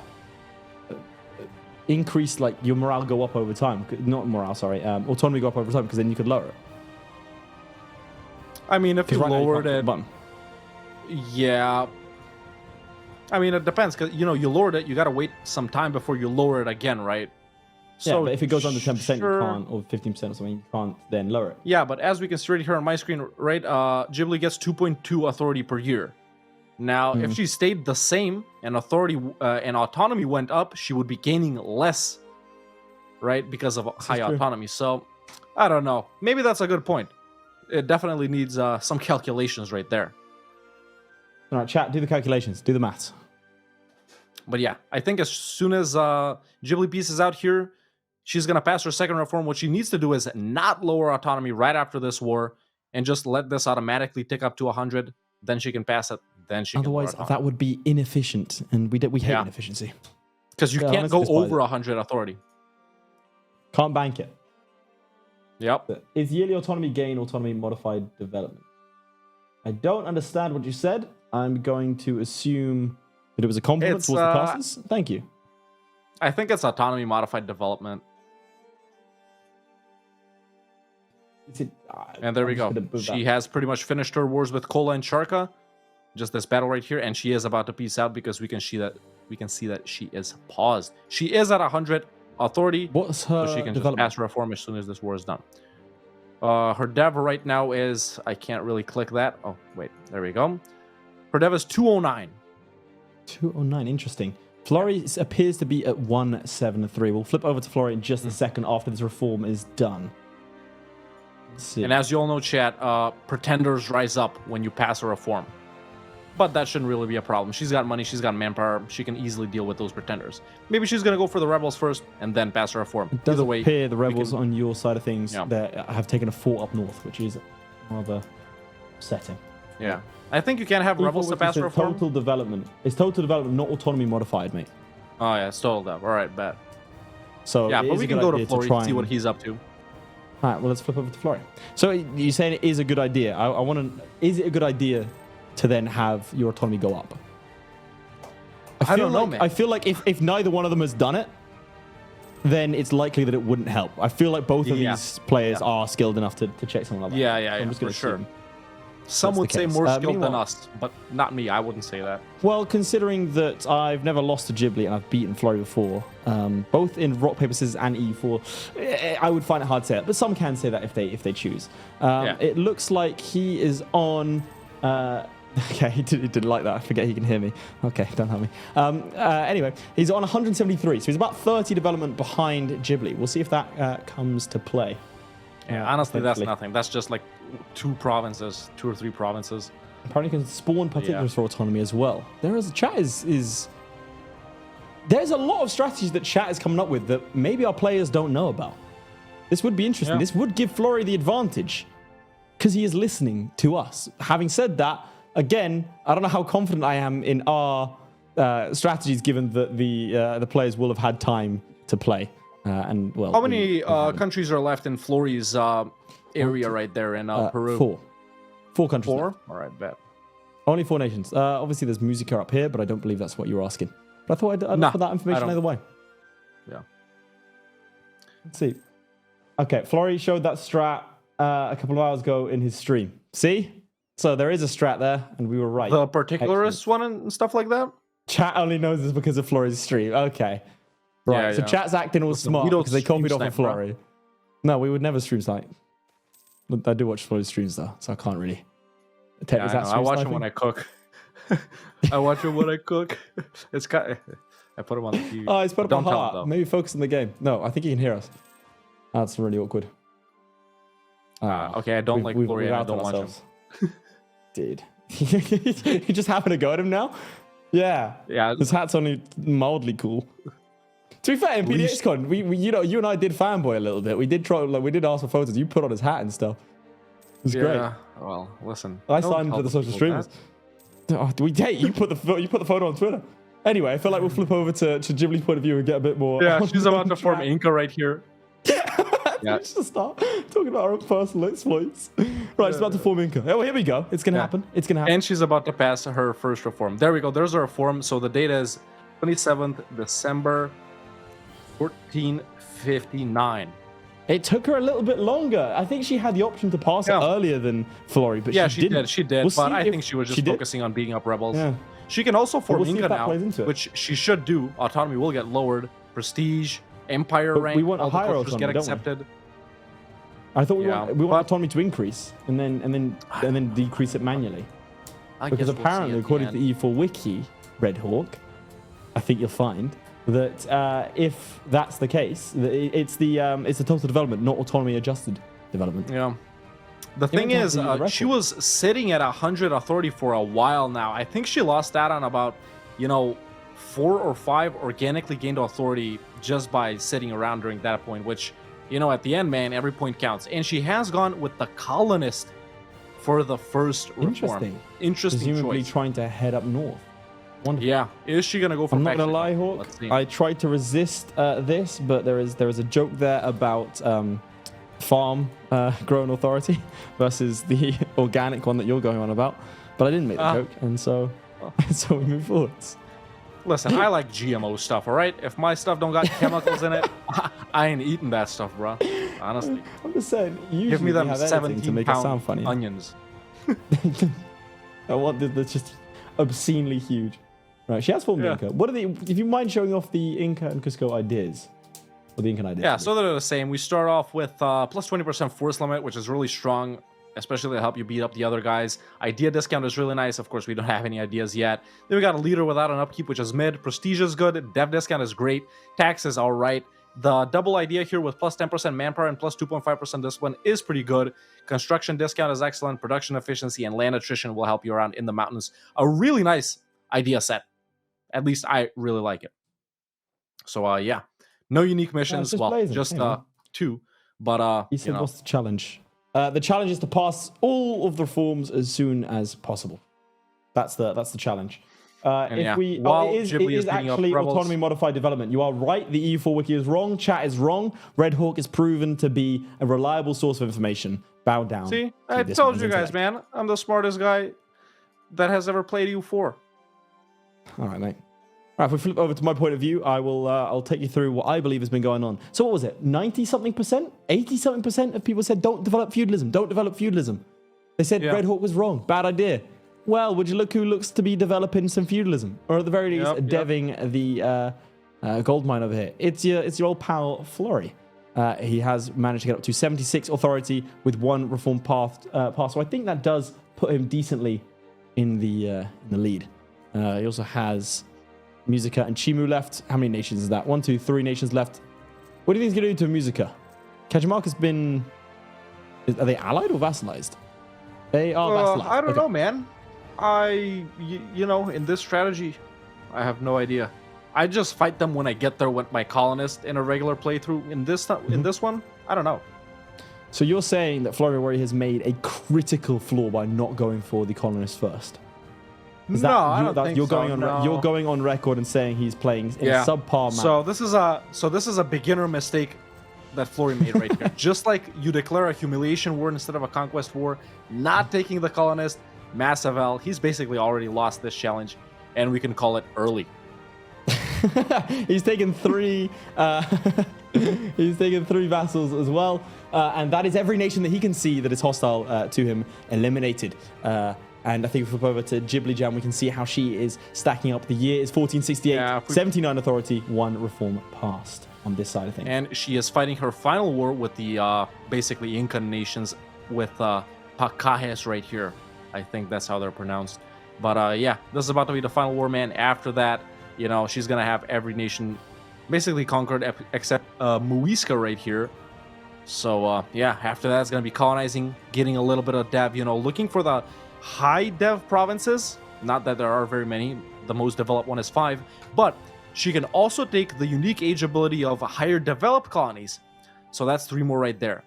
increase, like your morale go up over time? Not morale, sorry. Autonomy go up over time, because then you could lower it. I mean, if you Right now lowered can't it, click the button. yeah. I mean, it depends, because, you know, you lowered it, you got to wait some time before you lower it again, right? Yeah, but if it goes under 10%, sure. you can't, or 15% or something, you can't then lower it. Yeah, but as we can see right here on my screen, right, Ghibli gets 2.2 authority per year. Now, if she stayed the same and authority and autonomy went up, she would be gaining less, right, because of high autonomy. So, I don't know. Maybe that's a good point. It definitely needs some calculations right there. All right, chat, do the calculations, do the maths. But yeah, I think as soon as Ghibli pieces out here, she's going to pass her second reform. What she needs to do is not lower autonomy right after this war and just let this automatically tick up to 100. Then she can pass it. Then she Otherwise, can that would be inefficient, and we hate inefficiency. because you can't go over 100 authority. Can't bank it. Yep. Is yearly autonomy gain autonomy modified development? I don't understand what you said. I'm going to assume that it was a compliment It's, towards the classes. Thank you. I think it's autonomy modified development. Is it, And there we I'm go. just gonna move She that. has pretty much finished her wars with Kola and Sharka. Just this battle right here, and she is about to peace out because we can see that she is paused. She is at 100 authority, What's her so she can just development? pass her reform as soon as this war is done. Her dev right now is, I can't really click that. Oh wait, there we go. Her dev is 209. 209, interesting. Florry appears to be at 173. We'll flip over to Florry in just a second after this reform is done. Let's see. And as you all know, chat, pretenders rise up when you pass a reform. But that shouldn't really be a problem. She's got money, she's got manpower, she can easily deal with those pretenders. Maybe she's going to go for the rebels first and then pass her reform. It does Either way, appear the rebels on your side of things Yeah. that have taken a fort up north, which is rather upsetting. yeah. I think you can have rebels to pass a reform. Total development. It's total development, not autonomy modified, mate. Oh yeah, it's total dev. All right, bet. So Yeah, it but is we a can good go to idea Florry try and see what and- he's up to. All right, well, let's flip over to Florry. So you're saying it is a good idea. I want to... Is it a good idea to then have your autonomy go up? I don't know, like, man. I feel like if neither one of them has done it, then it's likely that it wouldn't help. I feel like both of Yeah. these players are skilled enough to check something like that. Yeah, So I'm just for gonna sure. assume. Some That's would the say case. more skilled than Meanwhile- us, but not me. I wouldn't say that. Well, considering that I've never lost to Ghibli and I've beaten Florry before, both in rock, paper, scissors and EU4, I would find it hard to say that. But some can say that if they choose. Yeah. It looks like he is on... okay, he didn't like that. I forget he can hear me. Okay, don't have me. Anyway, he's on 173, so he's about 30 development behind Ghibli. We'll see if that comes to play. Yeah, honestly, that's potentially. nothing. That's just like 2 or 3 provinces. Apparently can spawn particulars for autonomy as well. Chat is there's a lot of strategies that chat is coming up with that maybe our players don't know about. This would be interesting. Yeah. This would give Florry the advantage because he is listening to us. Having said that, again, I don't know how confident I am in our strategies given that the players will have had time to play. And well, How many countries are left in Florry's area right there in Peru? 4 countries. 4? left. All right, bet. Only 4 nations. Obviously, there's Musica up here, but I don't believe that's what you were asking. But I thought I'd Nah, offer that information I don't. either way. Yeah. Let's see. Okay, Florry showed that strat a couple of hours ago in his stream. See? So there is a strat there, and we were right. The particularist one and stuff like that? Chat only knows this because of Florry's stream. Okay. Right, Yeah, so yeah. chat's acting all Listen, smart we don't because they copied stream off of snipe, bro. Florry. No, we would never stream snipe. I do watch Florry's streams though, so I can't really. Yeah, I know. I watch him when I cook. I watch him when I cook. It's kind. I put him on the TV. Oh, he's put up a Don't tell him, heart. though. Maybe focus on the game. No, I think he can hear us. That's really awkward. Okay, I don't like Florry, and I don't watch him. Dude. You just happen to go at him now? Yeah. Yeah. His hat's only mildly cool. To be fair, in PDXCon, you and I did fanboy a little bit. We did try, we did ask for photos. You put on his hat and stuff. It was great. Well, listen. I signed for the social streamers. Oh, you put the photo on Twitter. Anyway, I feel like we'll flip over to Ghibli's point of view and get a bit more. Yeah, she's about to form Inca right here. Yeah. We should start talking about our own personal exploits. Right, it's about to form Inca. Oh, well, here we go. It's gonna happen. It's gonna happen. And she's about to pass her first reform. There we go. There's a reform. So the date is 27th December, 1459. It took her a little bit longer. I think she had the option to pass it earlier than Florry, but she didn't. She did. But I think she was just focusing on beating up rebels. Yeah. She can also form Inca Inca now, which she should do. Autonomy will get lowered. Prestige, Empire rank. We want a higher cultures autonomy, get accepted. I thought we want autonomy to increase and then decrease it manually. Because apparently, according to the E4 wiki, Red Hawk, I think you'll find that if that's the case, it's the total development, not autonomy adjusted development. Yeah. The thing is, she was sitting at 100 authority for a while now. I think she lost that on about, 4 or 5 organically gained authority just by sitting around during that point, which, at the end, man, every point counts. And she has gone with the colonist for the first reform. Interesting Presumably choice. Trying to head up north. Wonderful. Yeah. Is she going to go for I'm not going to lie, Hawk. I tried to resist this, but there is a joke there about farm grown authority versus the organic one that you're going on about. But I didn't make the joke, and so we move forwards. Listen, I like GMO stuff, all right? If my stuff don't got chemicals in it, I ain't eating that stuff, bro. Honestly. I'm just saying, usually give me them we have editing to make it sound 17-pound funny. onions. I want that's just obscenely huge. Right, she has formed Inca. What are if you mind showing off the Inca and Cusco ideas? Or the Incan ideas? Yeah, so they're the same. We start off with plus 20% force limit, which is really strong, especially to help you beat up the other guys. Idea discount is really nice. Of course, we don't have any ideas yet. Then we got a leader without an upkeep, which is mid. Prestige is good. Dev discount is great. Tax is all right. The double idea here with plus 10% manpower and plus 2.5% discipline is pretty good. Construction discount is excellent. Production efficiency and land attrition will help you around in the mountains. A really nice idea set. At least I really like it. So, yeah. No unique missions. Just 2. But, he said, what's the challenge? The challenge is to pass all of the reforms as soon as possible. That's the challenge. It is actually autonomy modified development. You are right. The EU4 wiki is wrong. Chat is wrong. Red Hawk is proven to be a reliable source of information. Bow down. See, I told you guys, man. I'm the smartest guy that has ever played EU4. All right, mate. All right, if we flip over to my point of view, I'll take you through what I believe has been going on. So what was it? 90-something%? 80-something% of people said don't develop feudalism. Don't develop feudalism. They said Red Hawk was wrong. Bad idea. Well, would you look who looks to be developing some feudalism, or at the very least, deving the gold mine over here? It's your old pal Florry. He has managed to get up to 76 authority with 1 reform path. So I think that does put him decently in the lead. He also has Musica and Chimu left. How many nations is that? 1, 2, 3 nations left. What do you think he's going to do to Musica? Kajimark has been... Are they allied or vassalized? They are vassalized. I don't know, man. In this strategy, I have no idea. I just fight them when I get there with my colonist in a regular playthrough. In this one, I don't know. So you're saying that Florryworry has made a critical flaw by not going for the colonist first? I don't think you're so. going you're going on record and saying he's playing in a subpar map. So this is a beginner mistake that Florry made right here. Just like you declare a humiliation war instead of a conquest war, not taking the colonist, massive L. He's basically already lost this challenge, and we can call it early. He's taken 3. He's taken 3 vassals as well, and that is every nation that he can see that is hostile to him eliminated. And I think if we flip over to JibblyJam, we can see how she is stacking up. The year is 1468, 79 authority, 1 reform passed on this side of things. And she is fighting her final war with the basically Incan nations with Pacajes right here. I think that's how they're pronounced. But this is about to be the final war, man. After that, she's going to have every nation basically conquered except Muisca right here. So yeah, after that, it's going to be colonizing, getting a little bit of dev, looking for the high dev provinces. Not that there are very many. The most developed one is 5. But she can also take the unique age ability of higher developed colonies. So that's 3 more right there.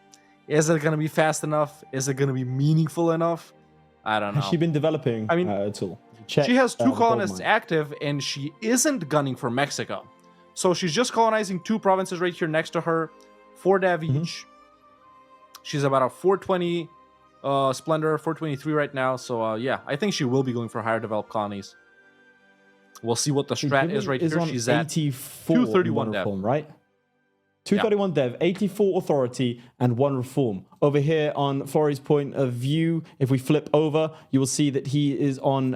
Is it going to be fast enough? Is it going to be meaningful enough? I don't know. Has she been developing at all? Check, she has 2 gold colonists mine. active, and she isn't gunning for Mexico. So she's just colonizing 2 provinces right here next to her, 4 dev each. She's about a 420 Splendor, 423 right now. So yeah, I think she will be going for higher developed colonies. We'll see what the strat is right here. She's at 231 dev. Reform, right? 231 dev, 84 authority, and 1 reform. Over here on Florry's point of view, if we flip over, you will see that he is on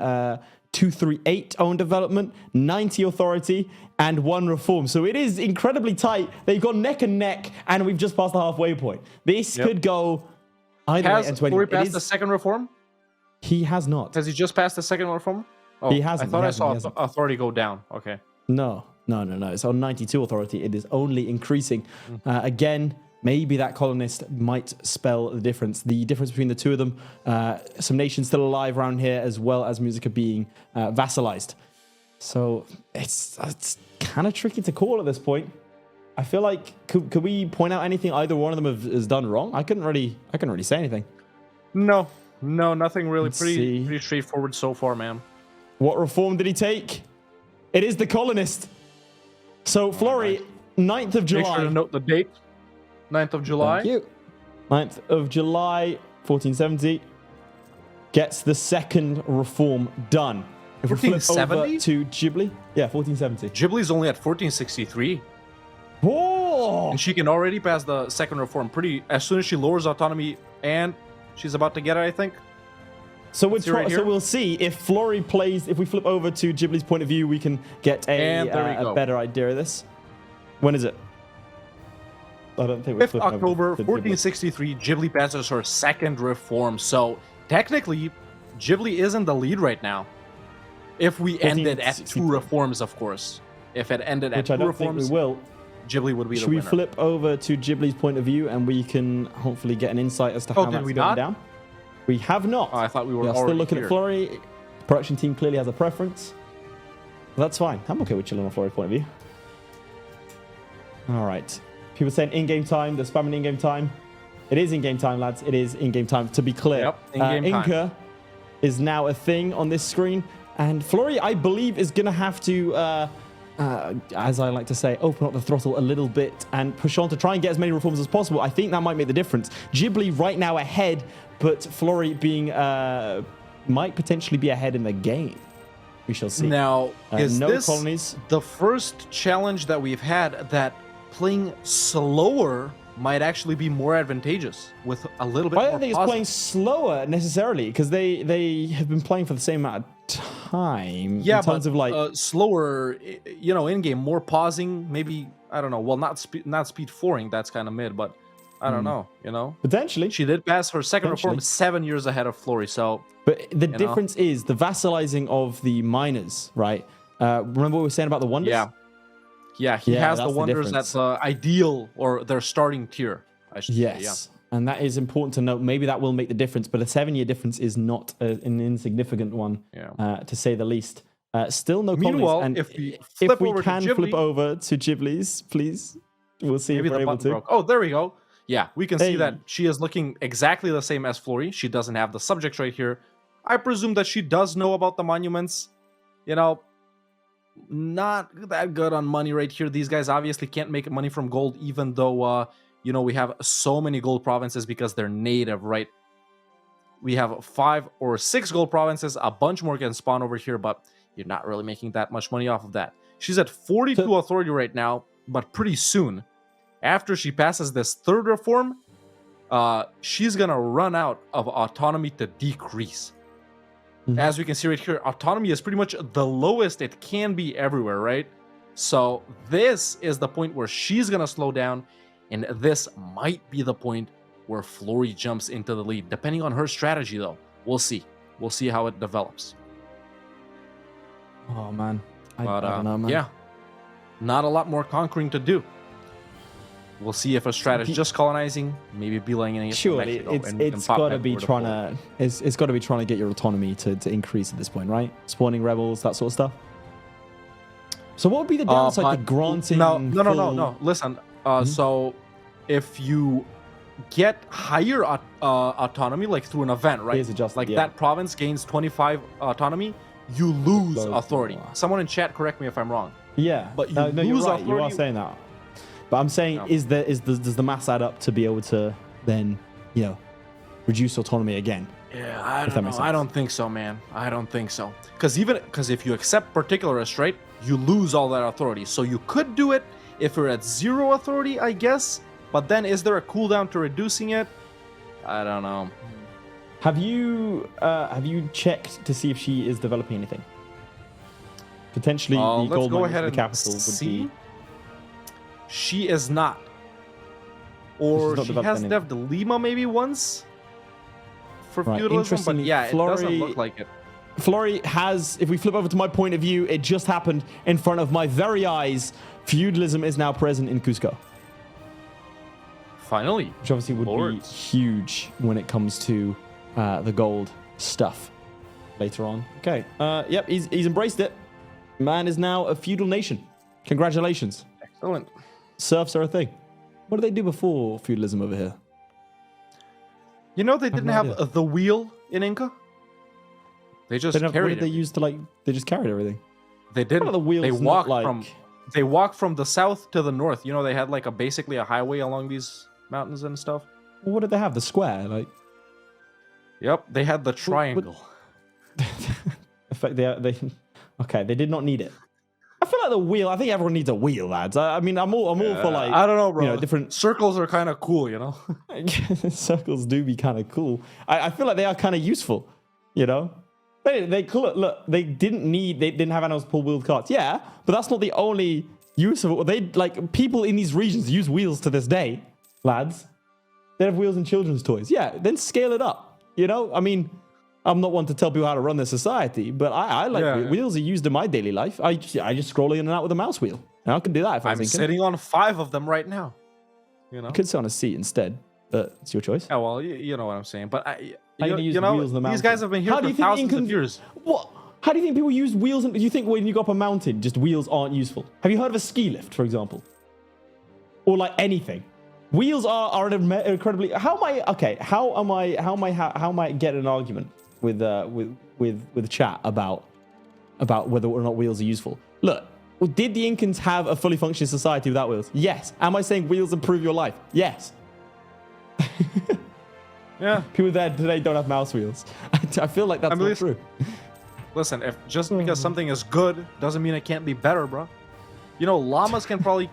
238 own development, 90 authority, and 1 reform. So it is incredibly tight. They've gone neck and neck, and we've just passed the halfway point. This could go either way. Has Florry passed the second reform? He has not. Has he just passed the second reform? Oh, he hasn't. I thought I saw authority go down. Okay. No. It's on 92 authority. It is only increasing. Again, maybe that colonist might spell the difference. The difference between the 2 of them. Some nations still alive around here, as well as Musica being vassalized. So it's kind of tricky to call at this point. I feel like could we point out anything either one of them has done wrong? I couldn't really say anything. No, nothing really. Pretty straightforward so far, man. What reform did he take? It is the colonist. So, Florry, 9th of July. Make sure to note the date. 9th of July. Thank you. 9th of July, 1470. Gets the second reform done. If we flip over to Ghibli. Yeah, 1470. Ghibli's only at 1463. Whoa! And she can already pass the second reform as soon as she lowers autonomy, and she's about to get it, I think. So we'll see if Florry plays. If we flip over to Ghibli's point of view, we can get a better idea of this. When is it? I don't think we're 5th October, 1463. Ghibli passes her second reform. So technically, Ghibli is in the lead right now. If we ended at 2 reforms, of course. If it ended at 2 reforms, think we will. Ghibli would be the winner. Should we flip over to Ghibli's point of view, and we can hopefully get an insight as to how that's going down? We have not. Oh, I thought we were still looking at Florry. The production team clearly has a preference. That's fine. I'm okay with chilling on Florry's point of view. All right. People saying in-game time. They're spamming in-game time. It is in-game time, lads. It is in-game time, to be clear. Yep, in-game time. Inca is now a thing on this screen. And Florry, I believe, is going to have to, as I like to say, open up the throttle a little bit and push on to try and get as many reforms as possible. I think that might make the difference. Ghibli right now ahead, but Florry being might potentially be ahead in the game. We shall see. Now, is no this colonies. The first challenge that we've had that playing slower might actually be more advantageous with a little bit more I don't think it's playing slower necessarily, because they have been playing for the same amount of time. Yeah, in terms of like slower, in game, more pausing, maybe. I don't know. Well, not speed 4ing. That's kind of mid, but I don't know. Potentially, she did pass her second reform 7 years ahead of Florry. So, but the difference is the vassalizing of the miners, right? Remember what we were saying about the wonders? Yeah, he has the wonders that's ideal, or their starting tier, I should say. Yes, and that is important to note. Maybe that will make the difference, but a 7-year difference is not an insignificant one, to say the least. Still no colonies. Meanwhile, And if we can flip over to Ghibli's, please, we'll see if we're able to. Broke. Oh, there we go. Yeah, we can see that she is looking exactly the same as Florry. She doesn't have the subjects right here. I presume that she does know about the monuments. Not that good on money right here. These guys obviously can't make money from gold, even though, we have so many gold provinces because they're native, right? We have 5 or 6 gold provinces. A bunch more can spawn over here, but you're not really making that much money off of that. She's at 42 authority right now, but pretty soon, after she passes this 3rd reform, she's going to run out of autonomy to decrease. As we can see right here, autonomy is pretty much the lowest it can be everywhere, right? So this is the point where she's going to slow down, and this might be the point where Florry jumps into the lead. Depending on her strategy, though. We'll see. We'll see how it develops. Oh, man. I don't know, man. Yeah. Not a lot more conquering to do. We'll see if Estrada is just colonizing, maybe belonging it to Surely, Mexico it's got to be trying to it's got to be trying to get your autonomy to increase at this point, right? Spawning rebels, that sort of stuff. So what would be the downside to granting? No. Listen, so if you get higher autonomy, like through an event, right? That province gains 25 autonomy, you lose authority. Someone in chat, correct me if I'm wrong. Yeah, but you're right. You are saying that. But I'm saying, does the mass add up to be able to then, reduce autonomy again? Yeah, I don't know. I don't think so, man. I don't think so. Because if you accept particularists, right, you lose all that authority. So you could do it if you're at 0 authority, I guess. But then, is there a cooldown to reducing it? I don't know. Have you checked to see if she is developing anything? Potentially, the gold mine in the capital would be. She is not. Or she has devved Lima maybe once for feudalism, but yeah, it doesn't look like it. Florry has, if we flip over to my point of view, it just happened in front of my very eyes. Feudalism is now present in Cusco. Finally. Which obviously would be huge when it comes to the gold stuff later on. Okay. Yep, he's embraced it. Man is now a feudal nation. Congratulations. Excellent. Serfs are a thing. What did they do before feudalism over here? They didn't have the wheel in Inca. They just carried it. What did they use to they just carried everything? They didn't. The wheels they walked from the south to the north. They had basically a highway along these mountains and stuff. Well, what did they have? The square, Yep, they had the triangle. In fact, they did not need it. I feel like the wheel. I think everyone needs a wheel, lads. I'm all for I don't know, bro. Different circles are kind of cool, Circles do be kind of cool. I feel like they are kind of useful, They didn't have animals pull wheeled carts. Yeah, but that's not the only use of it. People in these regions use wheels to this day, lads. They have wheels in children's toys. Yeah, then scale it up. I'm not one to tell people how to run their society, but I like wheels are used in my daily life. I just scroll in and out with a mouse wheel. And I can do that if I'm sitting on 5 of them right now. You could sit on a seat instead, but it's your choice. Yeah, well, you know what I'm saying. But these guys have been here for thousands of years. What? How do you think people use wheels? Do you think when you go up a mountain, just wheels aren't useful? Have you heard of a ski lift, for example? Or anything? Wheels are an incredibly. How am I getting an argument with the chat about whether or not wheels are useful? Look, did the Incans have a fully functioning society without wheels? Yes. Am I saying wheels improve your life? Yes. Yeah. People there today don't have mouse wheels. I feel like that's not true. Listen, if just because something is good doesn't mean it can't be better, bro. Llamas can probably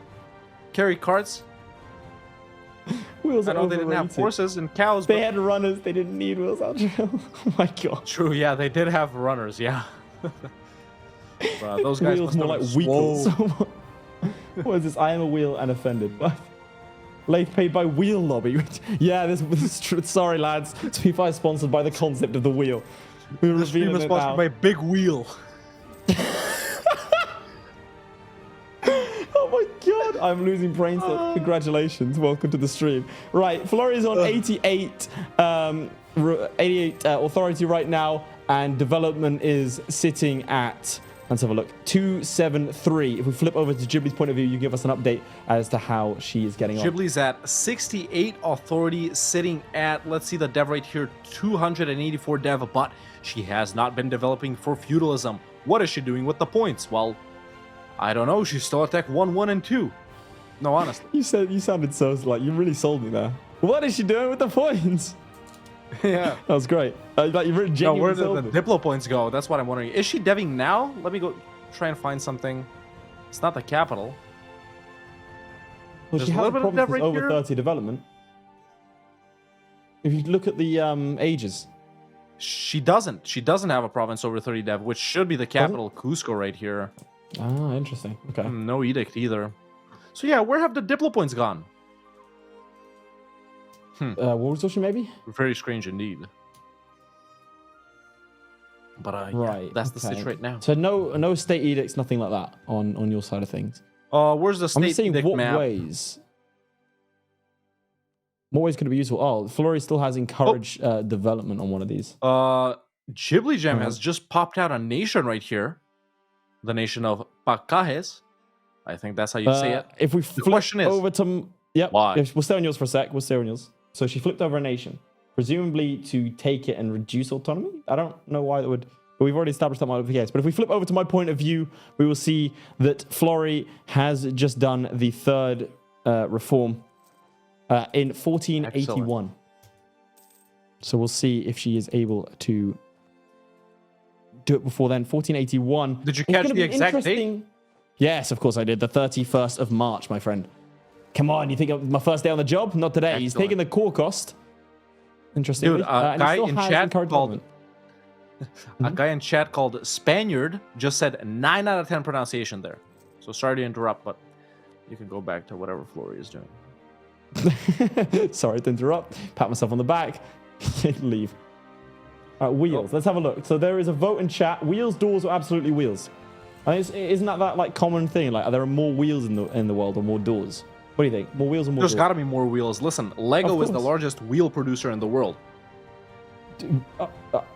carry carts. Wheels I know they didn't have horses and cows. They had runners. They didn't need wheels. Oh my god. True. Yeah, they did have runners. Yeah. Bro, those guys wheels more like wheels. What is this? I am a wheel and offended. Late paid by Wheel Lobby. Yeah, this is true. Sorry, lads. Speedfire is sponsored by the concept of the wheel. This stream is sponsored by Big Wheel. Oh my god, I'm losing brain cells. Congratulations, welcome to the stream. Right, Florry is on 88 authority right now, and development is sitting at, let's have a look, 273. If we flip over to Jibbly's point of view, you can give us an update as to how she is getting on. Jibbly's at 68 authority, sitting at, let's see the dev right here, 284 dev, but she has not been developing for feudalism. What is she doing with the points? Well, I don't know. She's still at Tech 1, 1, and 2. No, honestly. You sounded so you really sold me there. What is she doing with the points? Yeah. That was great. You really genuinely where did the Diplo points go? That's what I'm wondering. Is she deving now? Let me go try and find something. It's not the capital. Well, she has a province with over 30 development. If you look at the ages. She doesn't. She doesn't have a province over 30 dev, which should be the capital, Cusco, right here. Ah, interesting. Okay. No edict either. So yeah, where have the Diplo points gone? War resource maybe? Very strange indeed. But right, yeah, that's the situation right now. So no state edicts, nothing like that on your side of things. Where's the state edict map? Ways? What ways could it be useful? Oh, Florry still has encouraged development on one of these. JibblyJam has just popped out a nation right here. The nation of Pacajes. I think that's how you say it. If we The flip question is, over to... Yep, why? we'll stay on yours for a sec. We'll stay on yours. So she flipped over a nation, presumably to take it and reduce autonomy. I don't know why that would... But we've already established that might be the case. But if we flip over to my point of view, we will see that Florry has just done the third reform in 1481. Excellent. So we'll see if she is able to do it before then. 1481. Did you It's catch gonna the be exact date? interesting- Yes, of course I did. The 31st of March, my friend. Come on, you think of my first day on the job? Not today. Excellent. He's taking the core cost. Interesting. Dude, a guy in chat called a guy in chat called Spaniard just said 9 out of 10 pronunciation there. So sorry to interrupt, but you can go back to whatever Florry is doing. Sorry to interrupt. Pat myself on the back. Leave. All right, wheels. Let's have a look. So there is a vote in chat. Wheels, doors, or absolutely wheels? Isn't that like common thing? Like, are there more wheels in the world or more doors? What do you think? More wheels or more There's doors? got to be more wheels. Listen, Lego is the course. largest wheel producer in the world.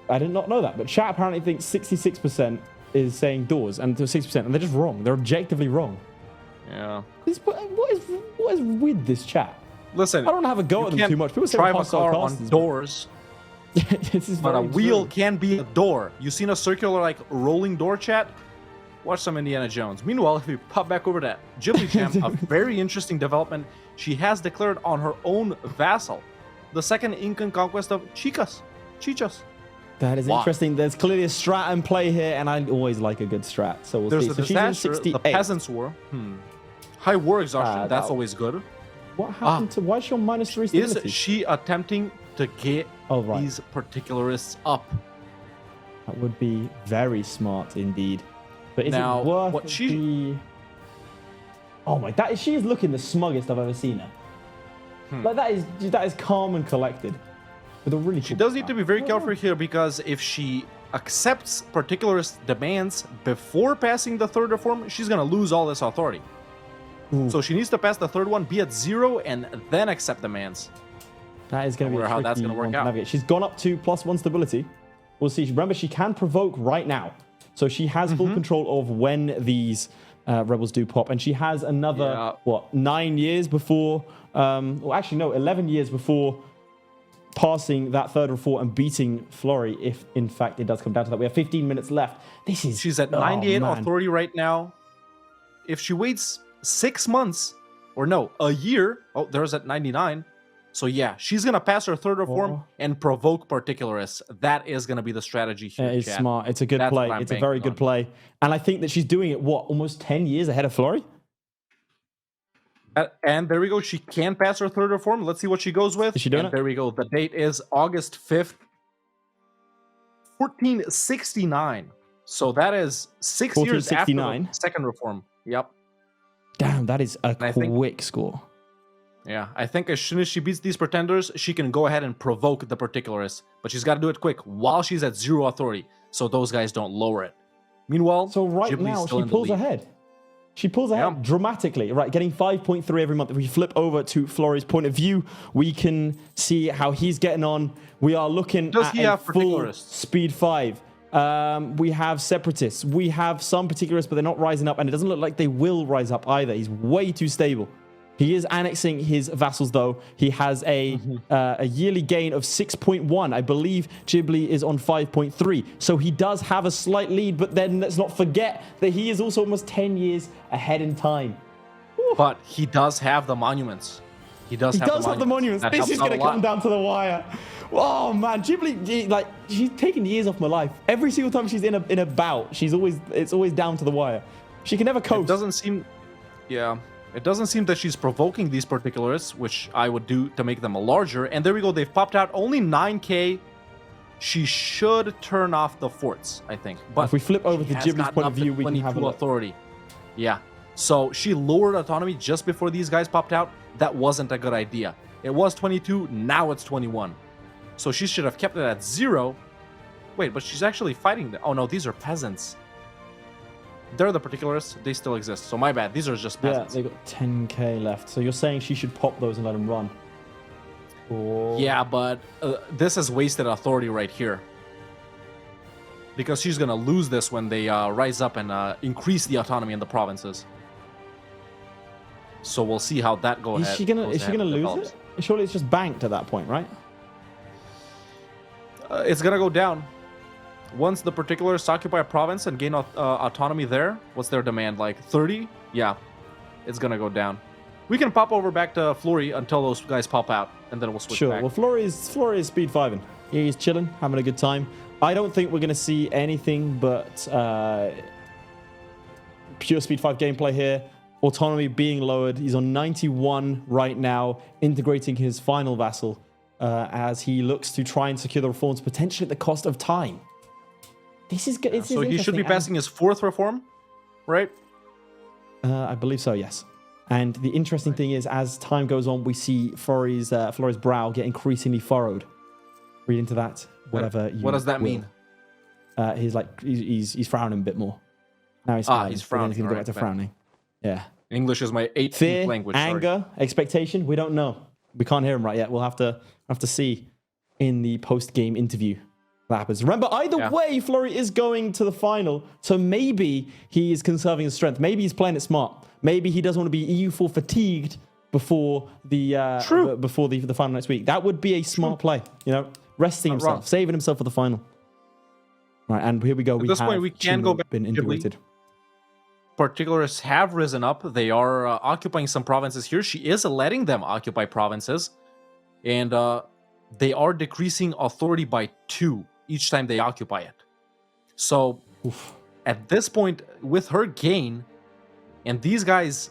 I did not know that, but chat apparently thinks 66% is saying doors and 6%, and they're just wrong. They're objectively wrong. Yeah. What is with this chat? Listen, I don't have a go you at them can't too much. People say drive we're a car on sarcastic. doors, This is but a very wheel true. can be a door. You seen a circular like rolling door chat? Watch some Indiana Jones. Meanwhile, if we pop back over to JibblyJam, a very interesting development. She has declared on her own vassal the second Incan conquest of Chichas. That is Why? interesting. There's clearly a strat in play here, and I always like a good strat. So we'll There's see. the So she's in disaster, the 68. Peasants' War. High war exhaustion. That's that- always good. What happened to? Why is she on -3 stability? Is she attempting to get Oh, right. these particularists up? That would be very smart indeed. But is Now, it worth what she- the... Oh my! She is looking the smuggest I've ever seen her. Like that is calm and collected. With a really She cool does need to be very careful here because if she accepts particularist demands before passing the third reform, she's going to lose all this authority. So she needs to pass the third one, be at 0, and then accept demands. That is going to be wonder how that's gonna work out. Navigate. She's gone up to +1 stability. We'll see. Remember, she can provoke right now. So she has full control of when these rebels do pop. And she has another, 9 years before... well, actually, no, 11 years before passing that third reform and beating Florry, if in fact it does come down to that. We have 15 minutes left. She's at 98 authority right now. If she waits 6 months, or no, a year... Oh, there's at 99. So yeah, she's going to pass her third reform and provoke particularists. That is going to be the strategy here, It's chat. smart. It's a good That's play. what I'm It's a banking very good on. play. And I think that she's doing it, almost 10 years ahead of Florry? And there we go. She can pass her third reform. Let's see what she goes with. Is she doing And it? there we go. The date is August 5th, 1469. So that is 6 years after the 1469. second reform. Yep. Damn, that is a I think- quick score. Yeah, I think as soon as she beats these pretenders, she can go ahead and provoke the particularists. But she's got to do it quick while she's at 0 authority, so those guys don't lower it. Meanwhile, So right Ghibli's now, still she in the pulls lead. ahead. She pulls ahead Yeah. dramatically, right? Getting 5.3 every month. If we flip over to Florry's point of view, we can see how he's getting on. We are looking Does at he a have full particularists? speed 5. We have separatists. We have some particularists, but they're not rising up, and it doesn't look like they will rise up either. He's way too stable. He is annexing his vassals, though. He has a yearly gain of 6.1. I believe Ghibli is on 5.3. So he does have a slight lead, but then let's not forget that he is also almost 10 years ahead in time. But he does have the monuments. He does He have does the have the monuments. That This helps is out going a to come lot. down to the wire. Oh, man. Ghibli, she's taking years off my life. Every single time she's in a bout, it's always down to the wire. She can never It coast. doesn't seem... Yeah. It doesn't seem that she's provoking these particularists, which I would do to make them larger. And there we go. They've popped out only 9k. She should turn off the forts, I think. But If we flip over she to has Ghibli's gotten point up of to view, we can have a 22 look. authority. Yeah. So she lowered autonomy just before these guys popped out. That wasn't a good idea. It was 22. Now it's 21. So she should have kept it at 0. Wait, but she's actually fighting them. Oh, no. These are peasants. They're the particularists. They still exist. So my bad. These are just Yeah, peasants. they got 10k left. So you're saying she should pop those and let them run? Yeah, but this is wasted authority right here. Because she's gonna lose this when they rise up and increase the autonomy in the provinces. So we'll see how that goes. Is she gonna lose it? Surely it's just banked at that point, right? It's gonna go down. Once the particulars occupy a province and gain autonomy there, what's their demand, like 30? Yeah, it's gonna go down. We can pop over back to Florry until those guys pop out, and then we'll switch back. Well, Florry is speed 5ing. He's chilling, having a good time. I don't think we're gonna see anything but pure speed 5 gameplay here. Autonomy being lowered. He's on 91 right now, integrating his final vassal as he looks to try and secure the reforms, potentially at the cost of time. This is good. So he should be passing his 4th reform, right? I believe so, yes. And the interesting thing is, as time goes on, we see Florry's brow get increasingly furrowed. Read into that, whatever. What does that mean? He's frowning a bit more. Now he's smiling. He's frowning. He's going to go back to frowning. Yeah. English is my 18th Fear, language. anger, expectation. We don't know. We can't hear him right yet. We'll have to see in the post-game interview what happens. Remember, either way, Florry is going to the final, so maybe he is conserving his strength. Maybe he's playing it smart. Maybe he doesn't want to be EU4 fatigued before the final next week. That would be a smart play. You know, resting himself, saving himself for the final. Right, and here we go. At this point, we can go back. Been integrated. Particulars have risen up. They are occupying some provinces here. She is letting them occupy provinces, and they are decreasing authority by 2 each time they occupy it. So at this point, with her gain and these guys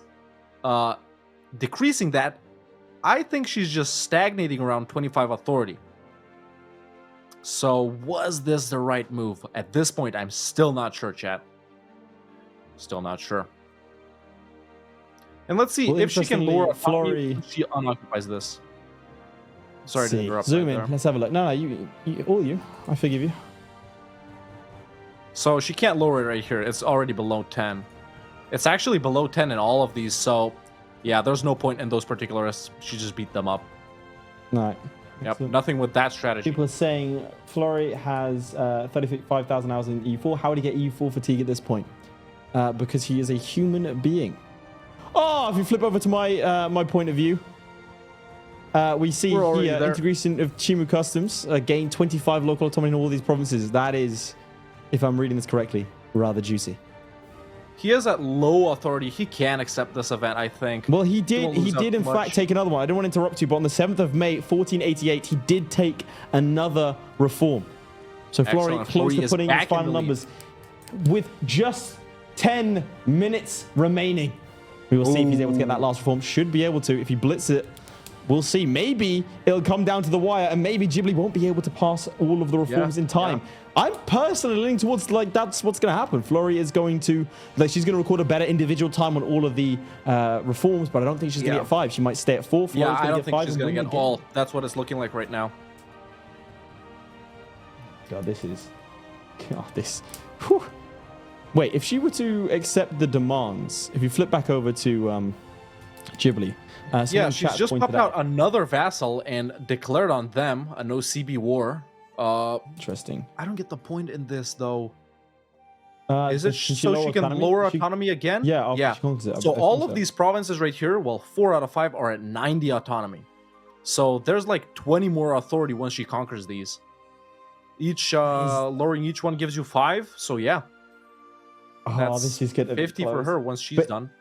decreasing that, I think she's just stagnating around 25 authority. So was this the right move? At this point, I'm still not sure, chat. Still not sure. And let's see if she can lower Florry. She unoccupies this. Sorry to interrupt. Zoom in. Let's have a look. No, you. I forgive you. So she can't lower it right here. It's already below 10. It's actually below 10 in all of these. So, yeah, there's no point in those particulars. She just beat them up. All right. Yep, nothing with that strategy. People are saying Florry has 35,000 hours in EU4. How would he get EU4 fatigue at this point? Because he is a human being. Oh, if you flip over to my point of view, we see here integration of Chimu customs gain 25 local autonomy in all these provinces. That is, if I'm reading this correctly, rather juicy. He is at low authority. He can accept this event, I think. Well, he did in fact take another one. I don't want to interrupt you, but on the 7th of May, 1488, he did take another reform. So Florry close to putting his final numbers with just 10 minutes remaining. We will see if he's able to get that last reform. Should be able to. If he blitz it, we'll see. Maybe it'll come down to the wire, and maybe Ghibli won't be able to pass all of the reforms in time. Yeah. I'm personally leaning towards that's what's going to happen. Florry is going to she's going to record a better individual time on all of the reforms, but I don't think she's going to get 5. She might stay at 4. Yeah, I don't think she's going to get all. That's what it's looking like right now. God, this. Whew. Wait, if she were to accept the demands, if you flip back over to Ghibli. Yeah, she's just popped out another vassal and declared on them a no CB war. Interesting. I don't get the point in this, though. Is it so she can lower autonomy again? Yeah. So all of these provinces right here, well, 4 out of 5 are at 90 autonomy. So there's like 20 more authority once she conquers these. Lowering each one gives you 5. So yeah. That's this is getting 50 for her once she's done.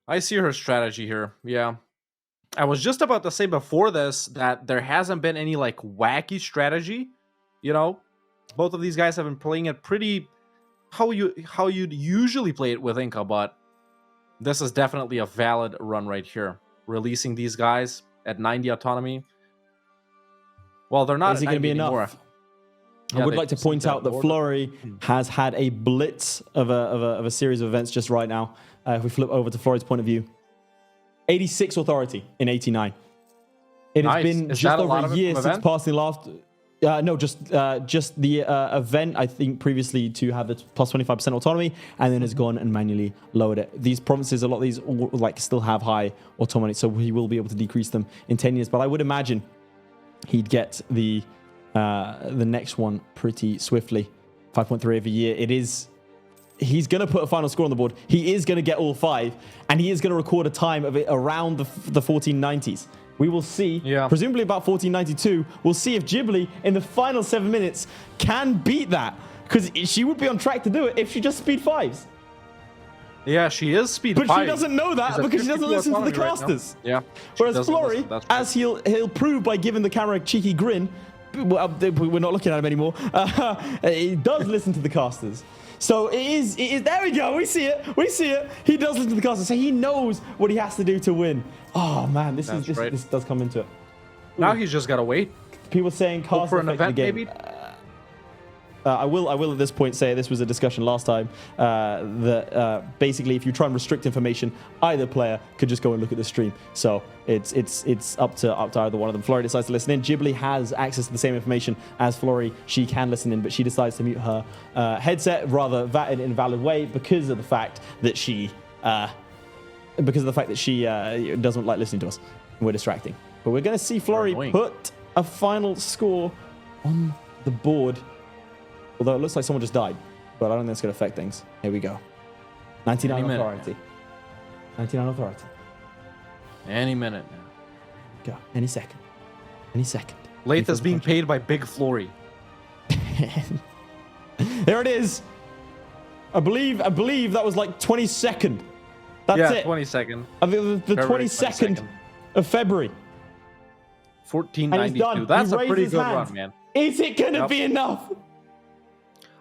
I see her strategy here. Yeah. I was just about to say before this that there hasn't been any like wacky strategy. You know, both of these guys have been playing it pretty how you'd usually play it with Inca, but this is definitely a valid run right here. Releasing these guys at 90 autonomy. Well, they're not. Is it going to be enough? I would like to point out that Florry has had a blitz of a series of events just right now. If we flip over to Florry's point of view, 86 authority in 89. It has been just over a year since passing the last. No, just the event, I think, previously to have the plus 25% autonomy, and then has gone and manually lowered it. These provinces, a lot of these, like, still have high autonomy, so he will be able to decrease them in 10 years. But I would imagine he'd get the next one pretty swiftly. 5.3 every year. He's going to put a final score on the board. He is going to get all 5, and he is going to record a time of it around the 1490s. We will see, presumably about 1492. We'll see if Jibbly, in the final 7 minutes, can beat that. Because she would be on track to do it if she just speed 5s. Yeah, she is speed 5. But she doesn't know that because she doesn't listen to the casters. Yeah. Whereas Florry, as he'll prove by giving the camera a cheeky grin, well, we're not looking at him anymore, he does listen to the casters. So it is, there we go, we see it. He does listen to the casters, so he knows what he has to do to win. Oh man, this does come into it. Now he's just gotta wait. People saying casters for an event, maybe. I will at this point say, this was a discussion last time, that basically if you try and restrict information, either player could just go and look at the stream. So it's up to either one of them. Florry decides to listen in. Jibbly has access to the same information as Florry. She can listen in, but she decides to mute her headset, rather that in an invalid way, because of the fact that she doesn't like listening to us. We're distracting. But we're going to see Florry put a final score on the board. Although it looks like someone just died, but I don't think it's going to affect things. Here we go. 99 authority. 99 authority. Any minute now. Go. Any second. Lathe is being paid by Big Florry. There it is. I believe that was like 22nd. That's it. 22nd. I think the 22nd of February. 1492. That's a pretty good run, man. Is it going to be enough?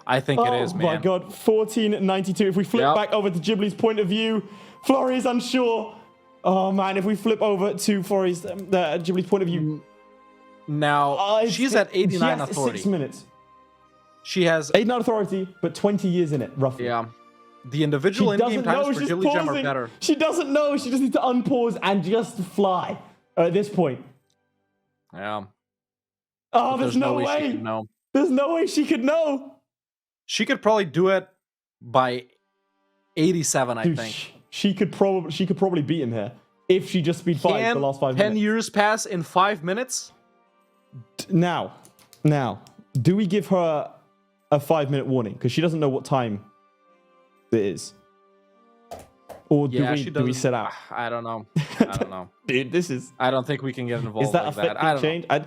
I think it is, man. Oh my god, 1492. If we flip back over to Jibbly's point of view, Florry is unsure. Oh man, if we flip over to Florry's Jibbly's point of view. Now, she's at 89 authority. 6 minutes. She has 89 authority, but 20 years in it, roughly. Yeah. The individual in-game times for JibblyJam are better. She doesn't know. She just needs to unpause and just fly at this point. Yeah. Oh, there's no way. There's no way she could know. She could probably do it by 87, I think. She could probably beat him here if she just speed 5 the last 5 minutes. 10 years pass in 5 minutes? Now, do we give her a 5-minute warning? Because she doesn't know what time it is. Or do we set out? I don't know. Dude, this is... I don't think we can get involved. Is that a effective change? I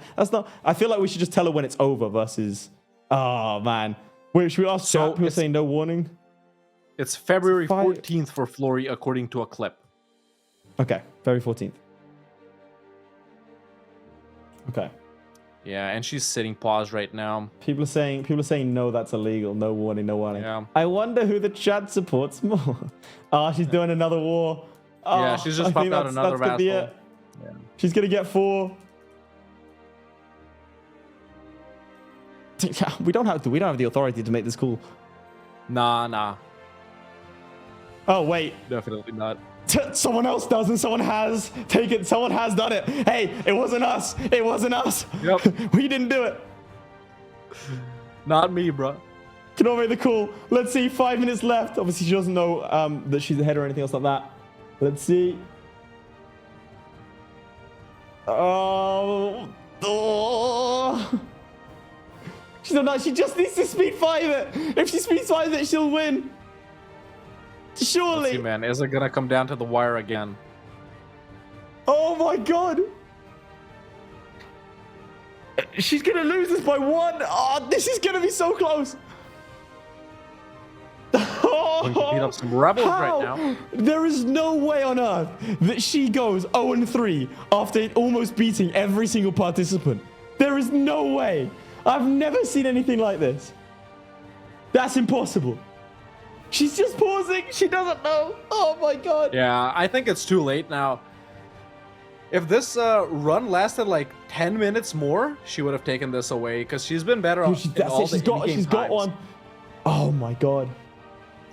feel like we should just tell her when it's over versus... Oh, man. Wait, should we ask chat? People saying no warning? It's February 14th for Florry, according to a clip. Okay, February 14th. Okay. Yeah, and she's sitting paused right now. People are saying no, that's illegal. No warning, no warning. Yeah. I wonder who the chat supports more. She's doing another war. Yeah, she's just popped out another vassal. Yeah. She's gonna get 4. We don't have the authority to make this call. Nah. Oh wait, definitely not. Someone else does, and someone has taken. Someone has done it. Hey, it wasn't us. Yep. We didn't do it. Not me, bro. Cannot make the call. Let's see. 5 minutes left. Obviously, she doesn't know that she's ahead or anything else like that. Let's see. Oh. She just needs to speed 5 it. If she speeds 5 it, she'll win. Surely. Let's see, man. Is it gonna come down to the wire again? Oh my god. She's gonna lose this by 1. Oh, this is gonna be so close. Going to beat up some rebels right now. There is no way on earth that she goes 0-3 after almost beating every single participant. There is no way. I've never seen anything like this. That's impossible. She's just pausing. She doesn't know. Oh my god. Yeah, I think it's too late now. If this run lasted like 10 minutes more, she would have taken this away because she's been better. She's got one. Oh my god.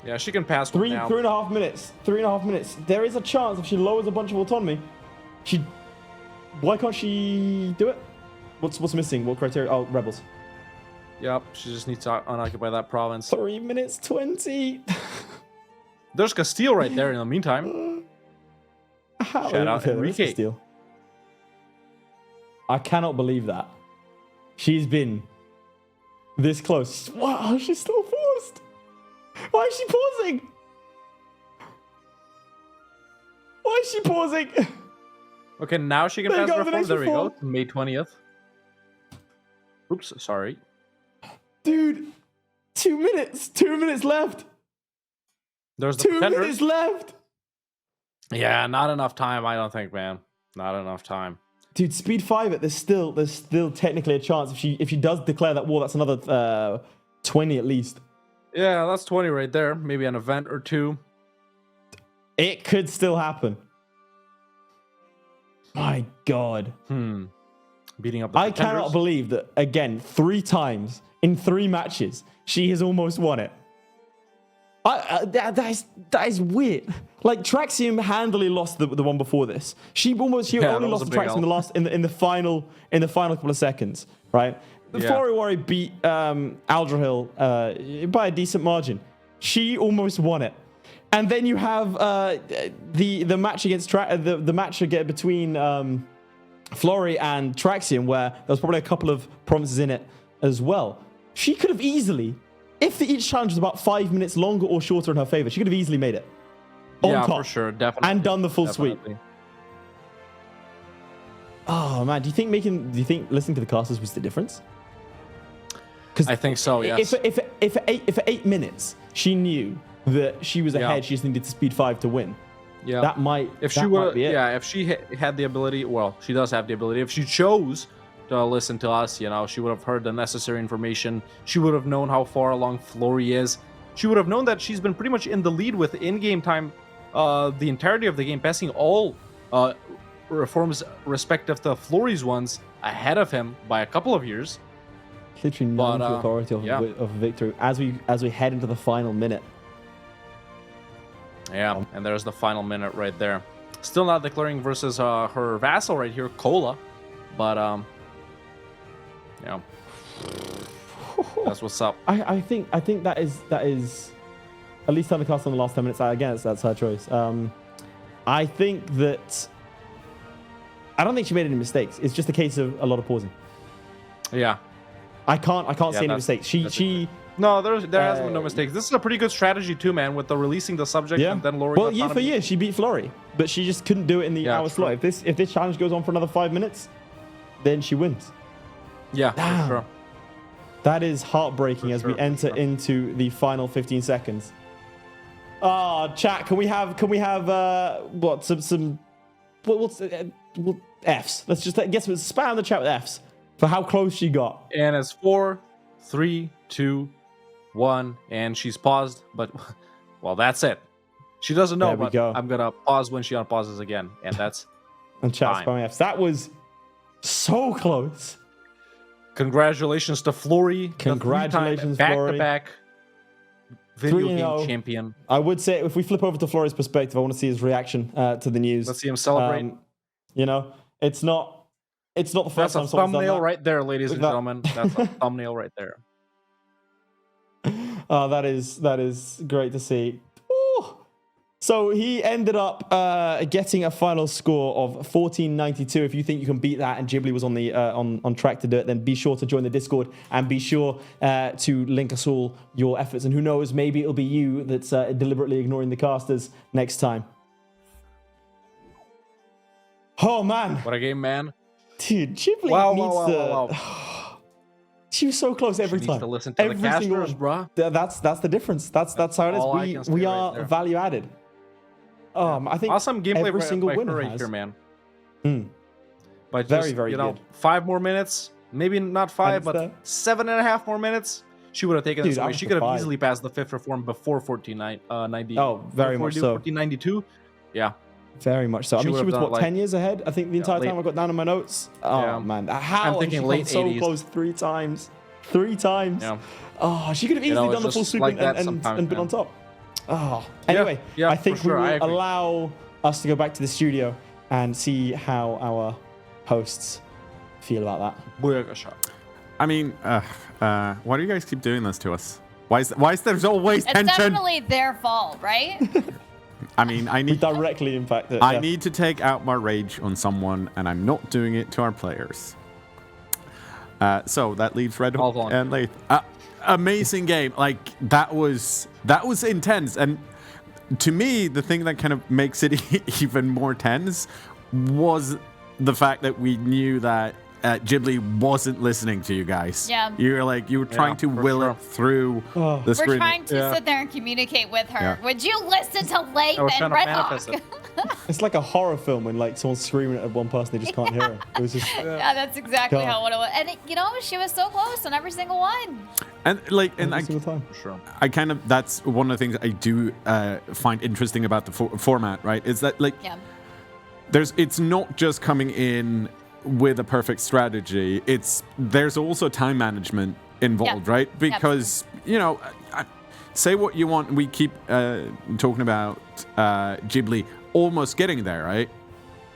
Yeah, she can pass one now. 3.5 minutes. 3.5 minutes. There is a chance if she lowers a bunch of autonomy. Why can't she do it? What's missing? What criteria? Oh, rebels. Yep, she just needs to unoccupy that province. 3 minutes 20. There's Castile right there in the meantime. How? Shout out Okay, there is Enrique. Castile. I cannot believe that. She's been this close. Wow, she's still forced. Why is she pausing? Why is she pausing? Okay, now she can There you pass go, the reform. next There we go. reform. May 20th. Oops, sorry. Dude, 2 minutes. 2 minutes left. There's the 2 pretender. minutes left. Yeah, not enough time, I don't think, man. Not enough time. Dude, speed 5 there's still technically a chance. If she does declare that war, that's another 20 at least. Yeah, that's 20 right there. Maybe an event or two. It could still happen. My God. Beating up the I cannot pretenders. believe that, again, 3 times in 3 matches, she has almost won it. That is weird. Like, Traxium handily lost the one before this. She only that was lost a to big Traxium in the final couple of seconds, right? The Yeah. Florryworry beat Aldrahill by a decent margin. She almost won it. And then you have the match against the match between Florry and Traxium, where there was probably a couple of promises in it as well. She could have easily, if each challenge was about 5 minutes longer or shorter in her favor, she could have easily made it. On Yeah, top, for sure, definitely. and done the full sweep. Definitely. Oh man, do you think listening to the casters was the difference? Because I think so, yes. If for 8 minutes she knew that she was ahead, she just needed to speed 5 to win. Yeah. That might. If she that might would, be it. yeah, if she had the ability, well, she does have the ability. If she chose to listen to us, she would have heard the necessary information. She would have known how far along Florry is. She would have known that she's been pretty much in the lead with in-game time the entirety of the game, passing all reforms respective to Florry's ones ahead of him by a couple of years. Literally none But, to authority of victory as we head into the final minute. Yeah, and there's the final minute right there. Still not declaring versus her vassal right here, Cola, but that's what's up. I think that is at least on the cast on the last 10 minutes. Again, that's her choice. I think that I don't think she made any mistakes. It's just a case of a lot of pausing. Yeah. I can't see any mistakes. She No, there hasn't been no mistakes. This is a pretty good strategy too, man, with the releasing the subject and then lowering Well, year for autonomy. year, she beat Florry, but she just couldn't do it in the hour true. slot. If this challenge goes on for another 5 minutes, then she wins. Yeah, Damn. for sure. That is heartbreaking For as sure, we for enter sure. into the final 15 seconds. Chat, can we have what some Fs? Let's just get some spam the chat with Fs for how close she got. And it's 4, 3, 2, 1, and she's paused, but well, that's it. She doesn't know, There we but go. I'm gonna pause when she unpauses again, and that's And chat Fine. spam Fs. That was so close. congratulations to Florry. Congratulations, back Florry. to back video 3-0. game champion. I would say if we flip over to Florry's perspective, I want to see his reaction to the news. Let's see him celebrate. It's not the first That's time a someone's done thumbnail that. right there, ladies and Look at gentlemen. That's a thumbnail right there. Oh, that is great to see. Ooh. So he ended up getting a final score of 1492. If you think you can beat that, and Jibbly was on the on track to do it, then be sure to join the Discord and be sure to link us all your efforts. And who knows, maybe it'll be you that's deliberately ignoring the casters next time. Oh man, What a game, man. dude, Jibbly Wow, needs wow, to. wow, wow. She was so close every She time. needs to listen to the casters, bruh. That's the difference. That's how it all I is. can say We right are there. value added. I think Awesome gameplay every single by win her right has. here, man. Hmm. But Very, just, very good. 5 more minutes. Maybe not 5, And but 7.5 more minutes. She would have taken this Dude, away. I'm She for could have 5. easily passed the 5th reform before 1490. Oh, very much so. 1492. Yeah. Very much so. I She mean, she would've was done what, it, 10 years ahead? I think the entire late- time I got down in my notes. Oh Yeah. man, how I'm has thinking she late come so 80s. close 3 times? 3 times. Yeah. Oh, she could have easily it's done the full just sweep like that and sometimes, been on man. top. Oh, anyway, yeah, I think for sure, we I will agree. allow us to go back to the studio and see how our hosts feel about that. Booyakasha. I mean, why do you guys keep doing this to us? Why is there's always It's tension? definitely their fault, right? I mean, I We need directly impact it. I yeah. need to take out my rage on someone, and I'm not doing it to our players. So that leaves Red Hawk Hold on. and Lath. Amazing game. Like that was intense. And to me, the thing that kind of makes it even more tense was the fact that we knew that Ghibli wasn't listening to you guys. Yeah. You were trying to for will sure. it through Oh. the We're screen. trying to sit there and communicate with her. Yeah. Would you listen to Lathe I was and trying to Red manifest Hawk? it. It's like a horror film when like someone's screaming at one person, they just can't hear it. It was just. Yeah, that's exactly God. how it was. And she was so close on every single one. And like, and Every single time. For sure. I kind of, that's one of the things I do find interesting about the format, right? Is that like, Yeah. it's not just coming in with a perfect strategy. There's also time management involved, Yeah. right? Because, say what you want. We keep talking about Ghibli almost getting there, right?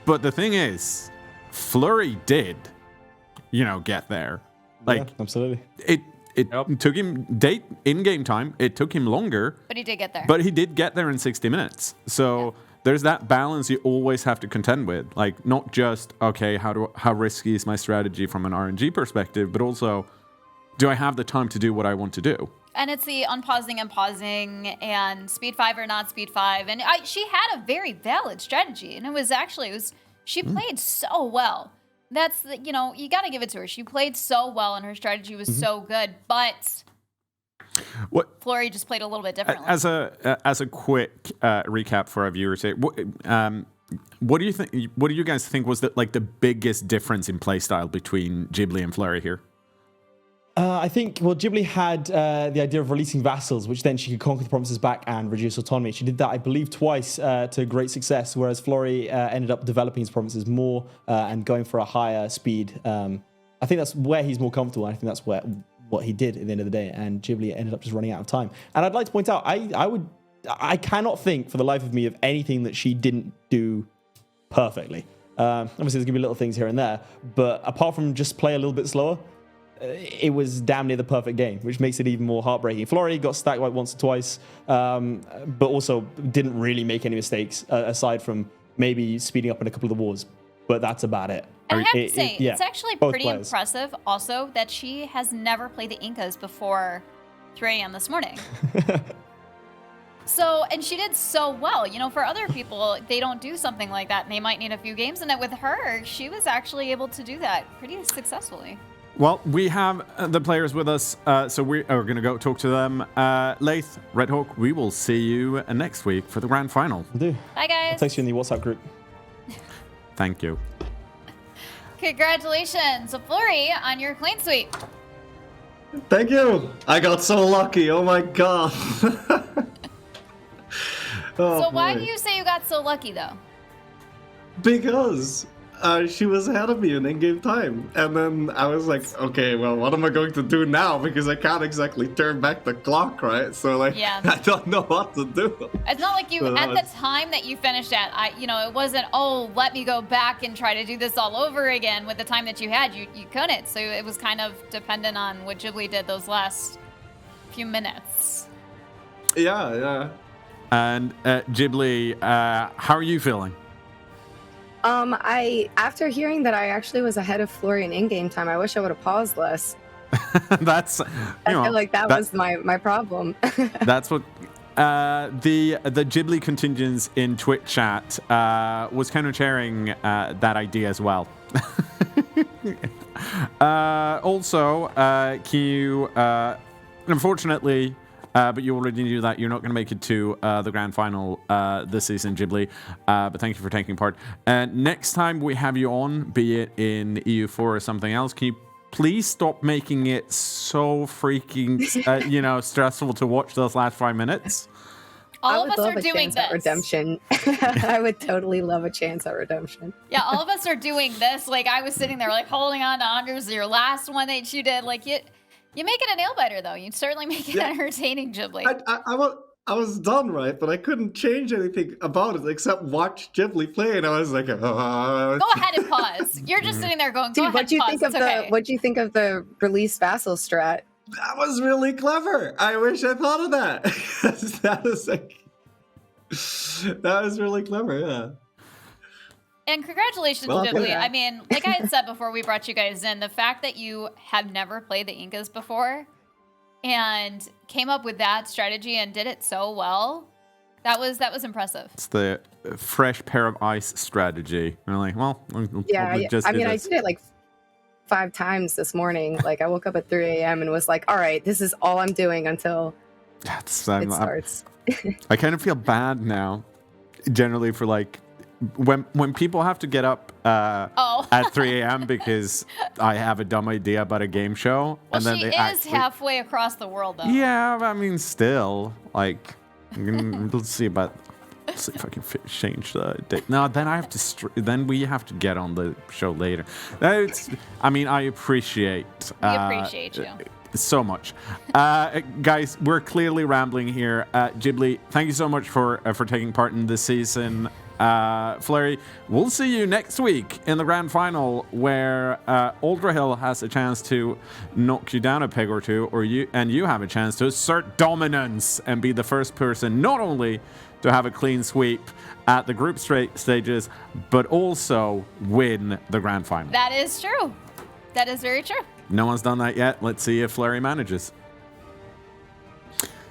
But the thing is, Flurry did, get there. Like, Yeah, absolutely. it Yep. took him in-game time. It took him longer, But he did get there. but he did get there in 60 minutes. So there's that balance you always have to contend with. Like, not just, okay, how risky is my strategy from an RNG perspective, but also, do I have the time to do what I want to do? And it's the unpausing and pausing and speed 5 or not speed 5. And she had a very valid strategy. And she played so well. That's you got to give it to her. She played so well and her strategy was so good. But What Flurry just played a little bit differently. as a quick recap for our viewers here, what do you think? What do you guys think was the biggest difference in playstyle between Ghibli and Flurry here? I think, Ghibli had the idea of releasing vassals, which then she could conquer the provinces back and reduce autonomy. She did that, I believe, twice to great success, whereas Flurry ended up developing his provinces more and going for a higher speed. I think that's where he's more comfortable. I think that's what he did at the end of the day, and Ghibli ended up just running out of time. And I'd like to point out, I cannot think for the life of me of anything that she didn't do perfectly. Obviously, there's going to be little things here and there, but apart from just play a little bit slower, it was damn near the perfect game, which makes it even more heartbreaking. Flurry got stacked like once or twice, but also didn't really make any mistakes aside from maybe speeding up in a couple of the wars. But that's about it. And I have to say, yeah, it's actually both pretty players. impressive also that she has never played the Incas before 3 a.m. this morning. So, and she did so well. For other people, they don't do something like that and they might need a few games. And with her, she was actually able to do that pretty successfully. Well, we have the players with us, so we're going to go talk to them. Lath, Red Hawk, we will see you next week for the grand final. Do. Bye, guys. I'll text you in the WhatsApp group. Thank you. Congratulations, Flurry, on your clean sweep. Thank you. I got so lucky. Oh my god. Oh, So why boy. do you say you got so lucky, though? Because she was ahead of me in in-game time. And then I was like, okay, well, what am I going to do now? Because I can't exactly turn back the clock, right? So, Yeah. I don't know what to do. It's not like you, So at that the time that you finished at, it wasn't, let me go back and try to do this all over again with the time that you had. You couldn't. So it was kind of dependent on what Ghibli did those last few minutes. Yeah. And Ghibli, how are you feeling? After hearing that I actually was ahead of Flurry in in-game time, I wish I would have paused less. That's, I feel like that was my problem. That's what the Ghibli contingents in Twitch chat was kind of sharing that idea as well. Also, can you, unfortunately, but you already knew that you're not going to make it to the grand final this season, Ghibli. But thank you for taking part. Next time we have you on, be it in EU4 or something else, can you please stop making it so freaking, stressful to watch those last 5 minutes? All I of would us love are a doing chance at this. redemption. I would totally love a chance at redemption. Yeah, all of us are doing this. Like, I was sitting there, holding on to Andres, your last one that you did. You make it a nail biter, though. You certainly make it entertaining, Ghibli. I was done, right? But I couldn't change anything about it except watch Ghibli play, and I was like, Go ahead and pause. You're just sitting there going, go Dude, ahead what do you and think pause. of It's okay. what do you think of the release vassal strat? that was really clever. I wish I thought of that. that was really clever, yeah. And congratulations, Well, Ghibli. yeah. I mean, like I had said before we brought you guys in, the fact that you have never played the Incas before and came up with that strategy and did it so well, that was impressive. It's the fresh pair of ice strategy. We're like, well, we'll Yeah, probably just I do mean, I this. did it like 5 times this morning. Like, I woke up at 3 a.m. and was like, all right, this is all I'm doing until it starts. I kind of feel bad now, generally, for like when people have to get up at 3 a.m. because I have a dumb idea about a game show. Well, and then she they is actually, halfway across the world, though. Yeah, I mean, still, like, let's see if I can change the date. No, then I have to. Then we have to get on the show later. I mean, I appreciate. We appreciate you. So much. Guys, we're clearly rambling here. Ghibli, thank you so much for taking part in this season. Flurry, we'll see you next week in the grand final where Uldrahill has a chance to knock you down a peg or two, and you have a chance to assert dominance and be the first person not only to have a clean sweep at the group stages, but also win the grand final. That is true. That is very true. No one's done that yet. Let's see if Flurry manages.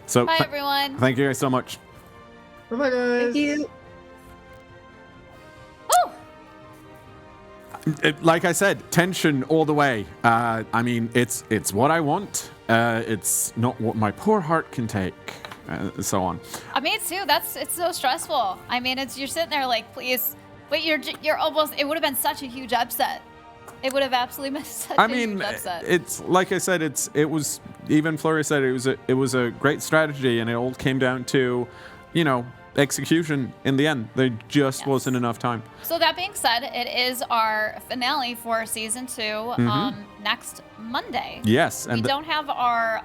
So, Bye, everyone. thank you guys so much. Bye-bye, guys. Thank you. Woo! Like I said, tension all the way. I mean, it's what I want. It's not what my poor heart can take. So on. Me too. It's so stressful. I mean, you're sitting there like, please, but you're almost. It would have been such a huge upset. It would have absolutely been such a huge upset. It's like I said. It was even Flurry said it was a great strategy, and it all came down to, execution in the end. There just wasn't enough time. So that being said, it is our finale for season 2 next Monday. Yes, we don't have our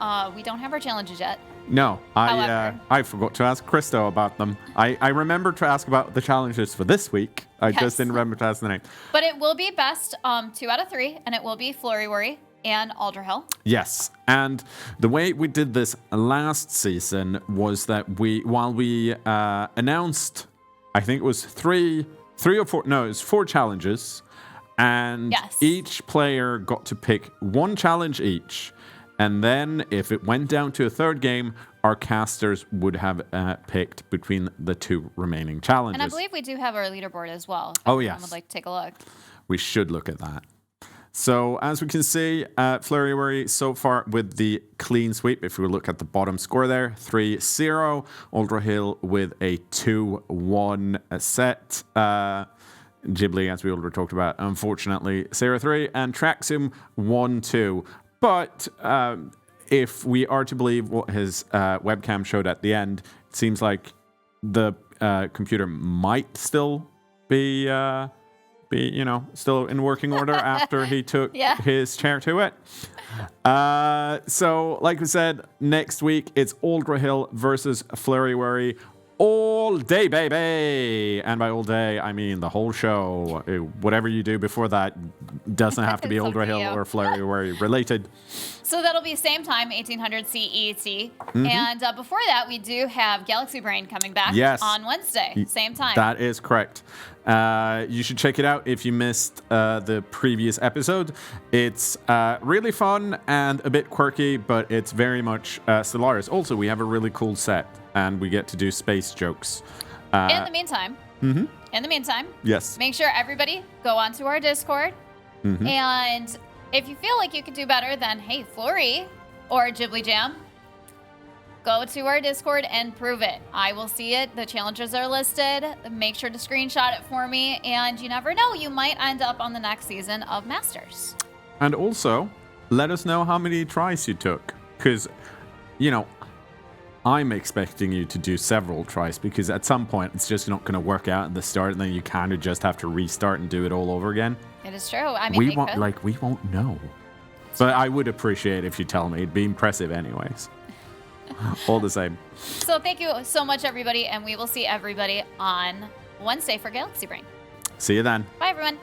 challenges yet. No, However. I forgot to ask Christo about them. I remember to ask about the challenges for this week. I just didn't remember to ask the name. But it will be best 2 out of 3, and it will be Florryworry and Alderhill. Yes, and the way we did this last season was that while we announced, I think it was 3 or 4, no, it was 4 challenges, and each player got to pick 1 challenge each. And then, if it went down to a 3rd game, our casters would have picked between the 2 remaining challenges. And I believe we do have our leaderboard as well. Oh, If yes. anyone would like to take a look. We should look at that. So, as we can see, Flurryworry so far with the clean sweep. If we look at the bottom score there, 3-0. Uldrahill with a 2-1 set. Ghibli, as we already talked about, unfortunately, 0-3. And Traxum, 1-2. But if we are to believe what his webcam showed at the end, it seems like the computer might still be still in working order after he took his chair to it. So, like we said, next week it's Uldrahill versus Flurryworry. All day, baby! And by all day, I mean the whole show. Whatever you do before that doesn't have to be Uldrahill or Flurryworry related. So that'll be same time, 1800 CET. And before that, we do have Galaxy Brain coming back on Wednesday, same time. That is correct. You should check it out if you missed the previous episode. It's really fun and a bit quirky, but it's very much Stellaris. Also, we have a really cool set, and we get to do space jokes. In the meantime, yes, make sure everybody go onto our Discord. And if you feel like you could do better than, hey, Flurry or JibblyJam, go to our Discord and prove it. I will see it. The challenges are listed. Make sure to screenshot it for me. And you never know, you might end up on the next season of Masters. And also, let us know how many tries you took. Because, I'm expecting you to do several tries, because at some point it's just not going to work out at the start, and then you kind of just have to restart and do it all over again. It is true. I mean, we won't know. But I would appreciate if you tell me. It'd be impressive anyways. All the same. So thank you so much, everybody, and we will see everybody on Wednesday for Galaxy Brain. See you then. Bye, everyone.